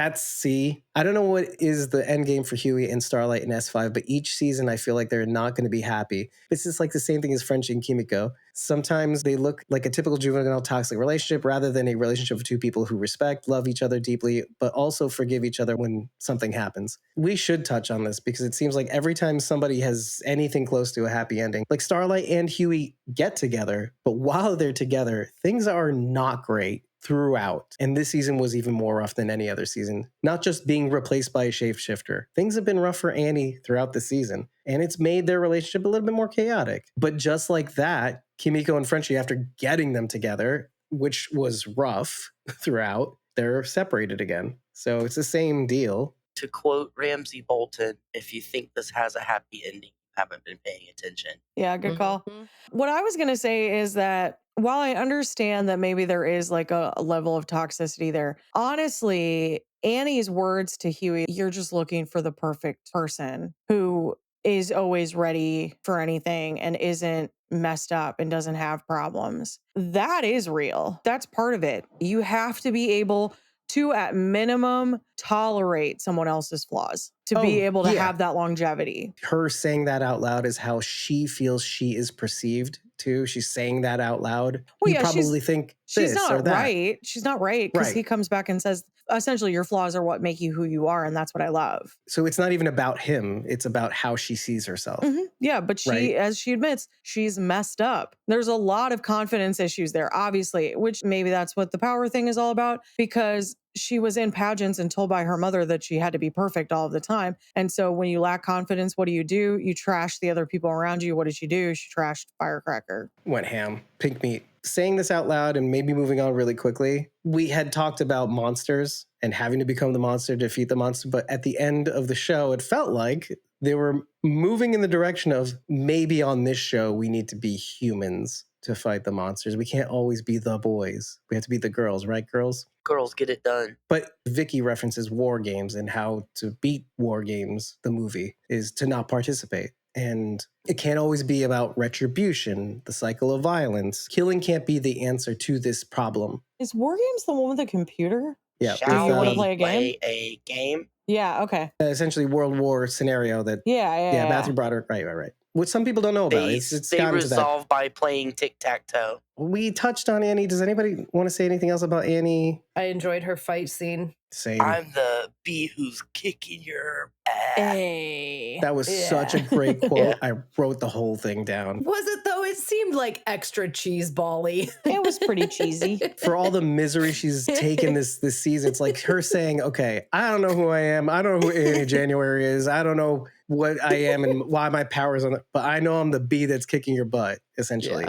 I don't know what is the end game for Huey and Starlight in S5, but each season I feel like they're not going to be happy. It's just like the same thing as Frenchie and Kimiko. Sometimes they look like a typical juvenile toxic relationship rather than a relationship of two people who respect, love each other deeply, but also forgive each other when something happens. We should touch on this because it seems like every time somebody has anything close to a happy ending, like Starlight and Huey get together, but while they're together, things are not great throughout. And this season was even more rough than any other season. Not just being replaced by a shapeshifter. Things have been rough for Annie throughout the season. And it's made their relationship a little bit more chaotic. But just like that, Kimiko and Frenchie, after getting them together, which was rough throughout, they're separated again. So it's the same deal. To quote Ramsey Bolton, if you think this has a happy ending, you haven't been paying attention. Yeah, good call. What I was going to say is that while I understand that maybe there is like a level of toxicity there, honestly, Annie's words to Huey, you're just looking for the perfect person who is always ready for anything and isn't messed up and doesn't have problems. That is real. That's part of it. You have to be able to, at minimum, tolerate someone else's flaws to be able to have that longevity. Her saying that out loud is how she feels she is perceived too. She's saying that out loud. Well, you probably think she's this not or that. right. She's not right because he comes back and says, essentially, your flaws are what make you who you are, and that's what I love. So it's not even about him. It's about how she sees herself. Yeah, but she, as she admits, she's messed up. There's a lot of confidence issues there, obviously, which maybe that's what the power thing is all about, because she was in pageants and told by her mother that she had to be perfect all of the time. And so when you lack confidence, what do? You trash the other people around you. What did she do? She trashed Firecracker. Went ham. Pink meat. Saying this out loud and maybe moving on really quickly, we had talked about monsters and having to become the monster, defeat the monster. But at the end of the show, it felt like they were moving in the direction of maybe on this show, we need to be humans to fight the monsters. We can't always be the boys. We have to be the girls, right, girls? Girls get it done. But Vicky references war games and how to beat war games, the movie, is to not participate. And it can't always be about retribution, the cycle of violence. Killing can't be the answer to this problem. Is War Games the one with the computer? Yeah. Shall you want to we play a game? play a game? Yeah, okay. Essentially World War scenario that Yeah. Matthew Broderick, right. What some people don't know about. They resolve by playing tic-tac-toe. We touched on Annie. Does anybody want to say anything else about Annie? I enjoyed her fight scene. Same. I'm the bee who's kicking your ass. Hey. That was such a great quote. I wrote the whole thing down. Was it though? It seemed like extra cheese ball-y. It was pretty cheesy. For all the misery she's taken this season, it's like her saying, okay, I don't know who I am. I don't know who Annie January is. I don't know what I am and why my power is on it, but I know I'm the bee that's kicking your butt, essentially.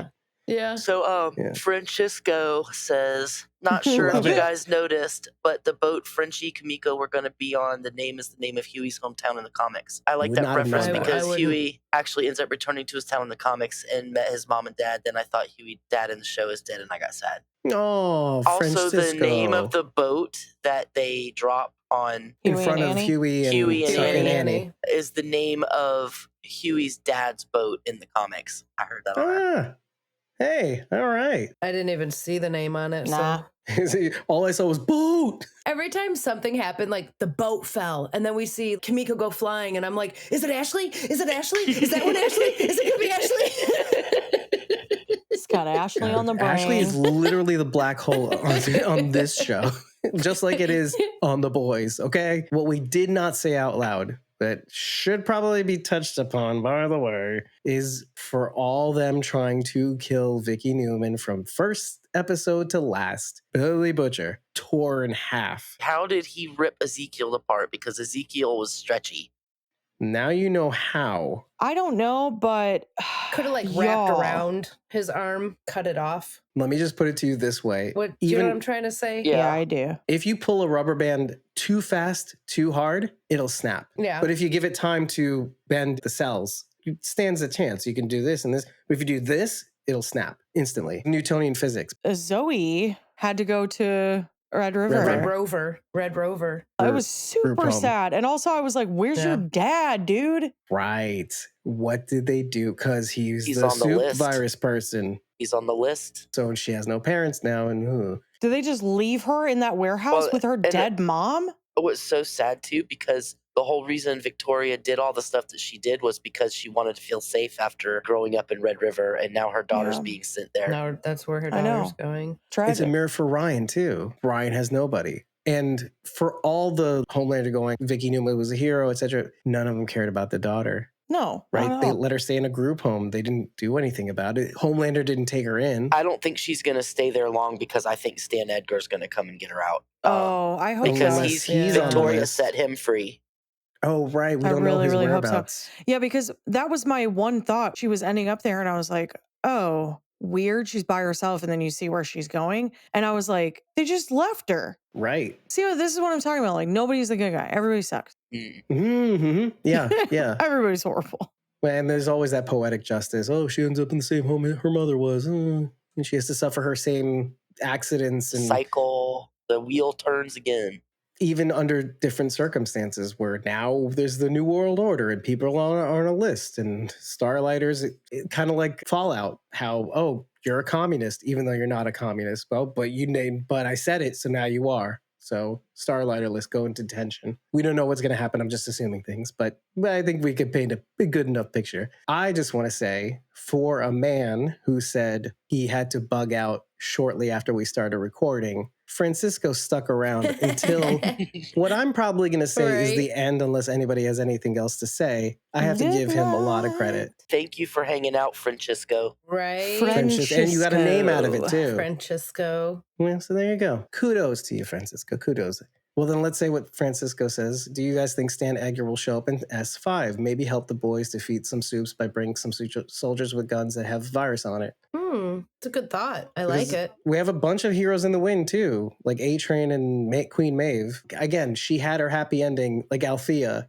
Yeah. So, Francisco says, not sure if you guys noticed, but the boat Frenchie, Kimiko were going to be on, the name is the name of Huey's hometown in the comics. I like that reference because Huey actually ends up returning to his town in the comics and met his mom and dad. Then I thought Huey's dad in the show is dead, and I got sad. Oh, Also, Francisco. the name of the boat that they drop on in front of Huey and Annie is the name of Huey's dad's boat in the comics. I heard that on Hey, all right. I didn't even see the name on it. Nah. So. All I saw was boat. Every time something happened, like the boat fell, and then we see Kimiko go flying, and I'm like, is it Ashley? Is it Ashley? Is that one Ashley? Is it going to be Ashley? It's got Ashley on the brain. Ashley is literally the black hole on this show, just like it is on The Boys, okay? What we did not say out loud, but should probably be touched upon, by the way, is for all them trying to kill Vicky Newman from first episode to last, Billy Butcher tore in half. How did he rip Ezekiel apart? Because Ezekiel was stretchy. Now you know how. I don't know, but Could have like wrapped y'all. around his arm, cut it off. Let me just put it to you this way. Do you know what I'm trying to say? Yeah, I do. If you pull a rubber band too fast, too hard, it'll snap. Yeah. But if you give it time to bend the cells, it stands a chance. You can do this and this. But if you do this, it'll snap instantly. Newtonian physics. Zoe had to go to Red River. Red Rover. It was super sad. And also I was like, where's your dad, dude? Right. What did they do? Because he's the on the soup list. virus person. He's on the list. So she has no parents now. And Do they just leave her in that warehouse with her dead mom? It was so sad too, because the whole reason Victoria did all the stuff that she did was because she wanted to feel safe after growing up in Red River, and now her daughter's being sent there. Now that's where her daughter's going. Tragic. it's a mirror for Ryan, too. Ryan has nobody. And for all the Homelander going, Vicky Newman was a hero, etc., none of them cared about the daughter. No. Right? They let her stay in a group home. They didn't do anything about it. Homelander didn't take her in. I don't think she's going to stay there long, because I think Stan Edgar's going to come and get her out. I hope because so. he's Victoria set him free. Oh, right. We don't know his whereabouts. Yeah, because that was my one thought. She was ending up there, and I was like, oh, weird. She's by herself, and then you see where she's going. And I was like, they just left her. Right. See, this is what I'm talking about. Like, nobody's the good guy. Everybody sucks. Mm-hmm. Yeah, yeah. Everybody's horrible. And there's always that poetic justice. Oh, she ends up in the same home her mother was. And she has to suffer her same accidents. And cycle. The wheel turns again. Even under different circumstances, where now there's the New World Order and people are on a list, and Starlighters, it kind of like Fallout, how, oh, you're a communist, even though you're not a communist. Well, but I said it, so now you are. So Starlighter list, go into detention. We don't know what's going to happen. I'm just assuming things, but I think we could paint a good enough picture. I just want to say, for a man who said he had to bug out shortly after we started recording, Francisco stuck around until what I'm probably going to say is the end, unless anybody has anything else to say. I have to give him a lot of credit. Thank you for hanging out, Francisco. Right. Francisco. And you got a name out of it too. Francisco. Well, so there you go. Kudos to you, Francisco. Kudos. Well, then let's say what Francisco says. Do you guys think Stan Edgar will show up in S5? Maybe help the boys defeat some soups by bringing some soldiers with guns that have virus on it. It's a good thought. I like it. We have a bunch of heroes in the wind, too. Like A-Train and Queen Maeve. Again, she had her happy ending, like Althea,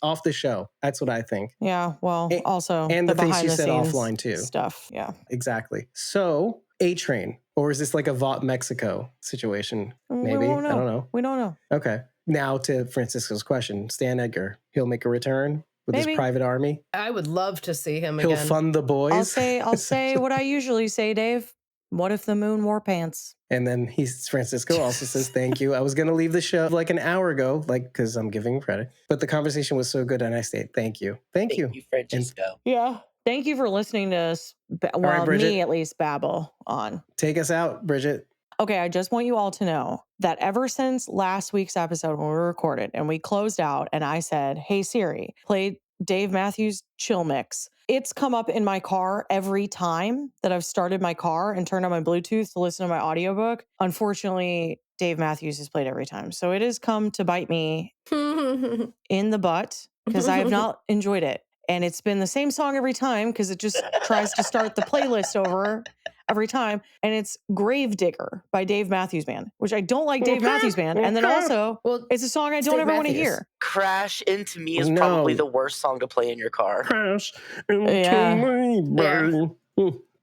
off the show. That's what I think. Yeah, well, also and the things she said offline, too. Stuff, yeah. Exactly. So, A-Train. Or is this like a Vought Mexico situation? Maybe. I don't know. We don't know. Okay. Now to Francisco's question. Stan Edgar, he'll make a return with his private army? I would love to see him again. He'll fund the boys? I'll say what I usually say, Dave. What if the moon wore pants? And then Francisco also says, thank you. I was going to leave the show like an hour ago, because I'm giving him credit. But the conversation was so good, and I stayed, thank you. Thank you. Thank you, Francisco. Yeah. Thank you for listening to us, me at least, babble on. Take us out, Bridget. Okay, I just want you all to know that ever since last week's episode when we recorded and we closed out and I said, hey Siri, play Dave Matthews Chill Mix. It's come up in my car every time that I've started my car and turned on my Bluetooth to listen to my audiobook. Unfortunately, Dave Matthews is played every time. So it has come to bite me in the butt because I have not enjoyed it. And it's been the same song every time because it just tries to start the playlist over every time. And it's Gravedigger by Dave Matthews Band, which I don't like Dave Matthews Band. And then also, it's a it's a song I don't ever want to hear. Crash Into Me is probably the worst song to play in your car. Crash into me, brain.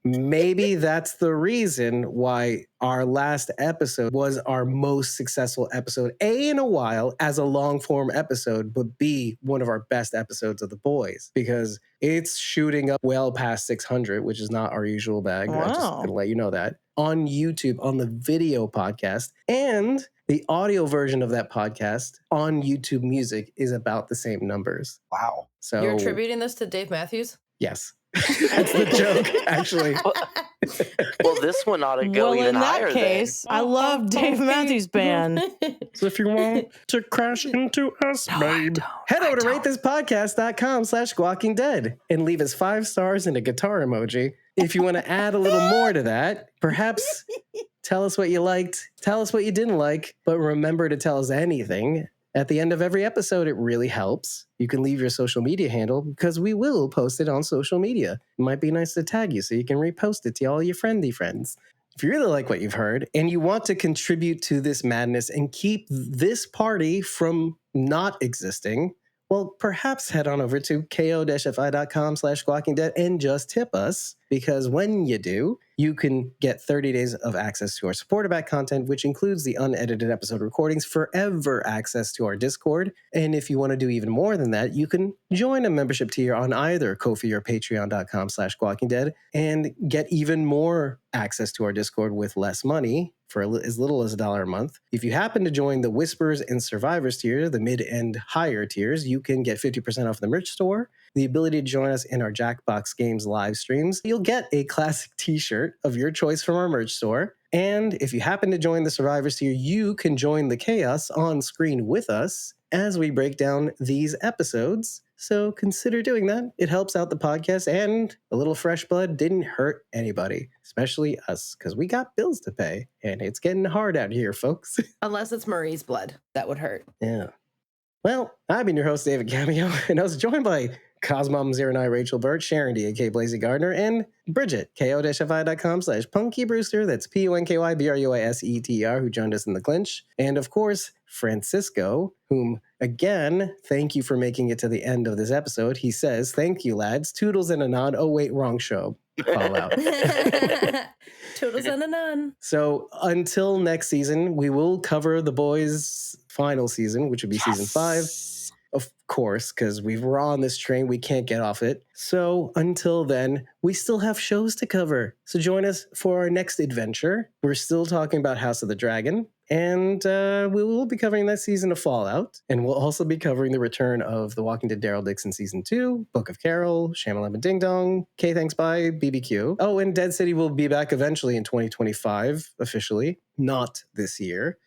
Maybe that's the reason why our last episode was our most successful episode, A, in a while as a long form episode, but B, one of our best episodes of The Boys, because it's shooting up well past 600, which is not our usual bag. Wow. I'm just going to let you know that. On YouTube, on the video podcast, and the audio version of that podcast on YouTube Music is about the same numbers. Wow. So you're attributing this to Dave Matthews? Yes. That's the joke, actually. Well, this one ought to go Well, even in higher that case, I love Dave Matthews Band. So if you want to crash into us, babe, head over to ratethispodcast.com/Squawking Dead and leave us 5 stars and a guitar emoji. If you want to add a little more to that, perhaps tell us what you liked, tell us what you didn't like, but remember to tell us anything. At the end of every episode, it really helps. You can leave your social media handle because we will post it on social media. It might be nice to tag you so you can repost it to all your friendly friends. If you really like what you've heard and you want to contribute to this madness and keep this party from not existing, well, perhaps head on over to ko-fi.com/Squawking Dead and just tip us, because when you do, you can get 30 days of access to our supporter back content, which includes the unedited episode recordings, forever access to our Discord. And if you want to do even more than that, you can join a membership tier on either Ko-fi or patreon.com/Squawking Dead and get even more access to our Discord with less money for as little as $1 a month. If you happen to join the Whispers and Survivors tier, the mid and higher tiers, you can get 50% off the merch store, the ability to join us in our Jackbox Games live streams. You'll get a classic t-shirt of your choice from our merch store. And if you happen to join the Survivors tier, you can join the chaos on screen with us as we break down these episodes. So consider doing that. It helps out the podcast, and a little fresh blood didn't hurt anybody, especially us, because we got bills to pay, and it's getting hard out here, folks. Unless it's Marie's blood. That would hurt. Yeah. Well, I've been your host, David Cameo, and I was joined by Cosmom09, Rachel Burt, Sharon D, aka Blazy Gardner, and Bridget, ko-fi.com/Punky Brewster, that's PUNKYBRUISETR, who joined us in the clinch. And of course, Francisco, whom, again, thank you for making it to the end of this episode. He says, "Thank you, lads. Toodles and a nod." Oh, wait, wrong show. Call out. Toodles and a nun. So until next season, we will cover the boys' final season, which would be season 5. Of course, because we're on this train, we can't get off it. So until then, we still have shows to cover. So join us for our next adventure. We're still talking about House of the Dragon, and we will be covering that season of Fallout. And we'll also be covering the return of The Walking Dead Daryl Dixon Season 2, Book of Carol, Shamalama Ding Dong, K Thanks Bye, BBQ. Oh, and Dead City will be back eventually in 2025, officially. Not this year.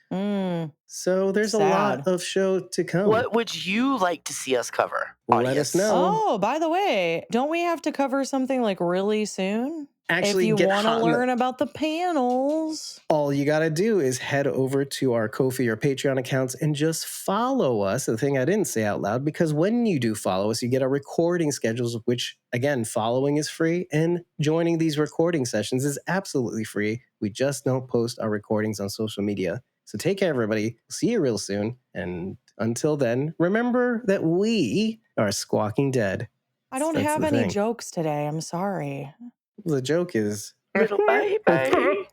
So there's a lot of show to come. What would you like to see us cover? Let us know. Oh, by the way, don't we have to cover something like really soon? Actually, if you want to learn about the panels, all you got to do is head over to our Ko-fi or Patreon accounts and just follow us. The thing I didn't say out loud, because when you do follow us, you get our recording schedules, which, again, following is free, and joining these recording sessions is absolutely free. We just don't post our recordings on social media. So take care, everybody. See you real soon. And until then, remember that we are Squawking Dead. I don't have any jokes today. I'm sorry. The joke is... Little bye-bye.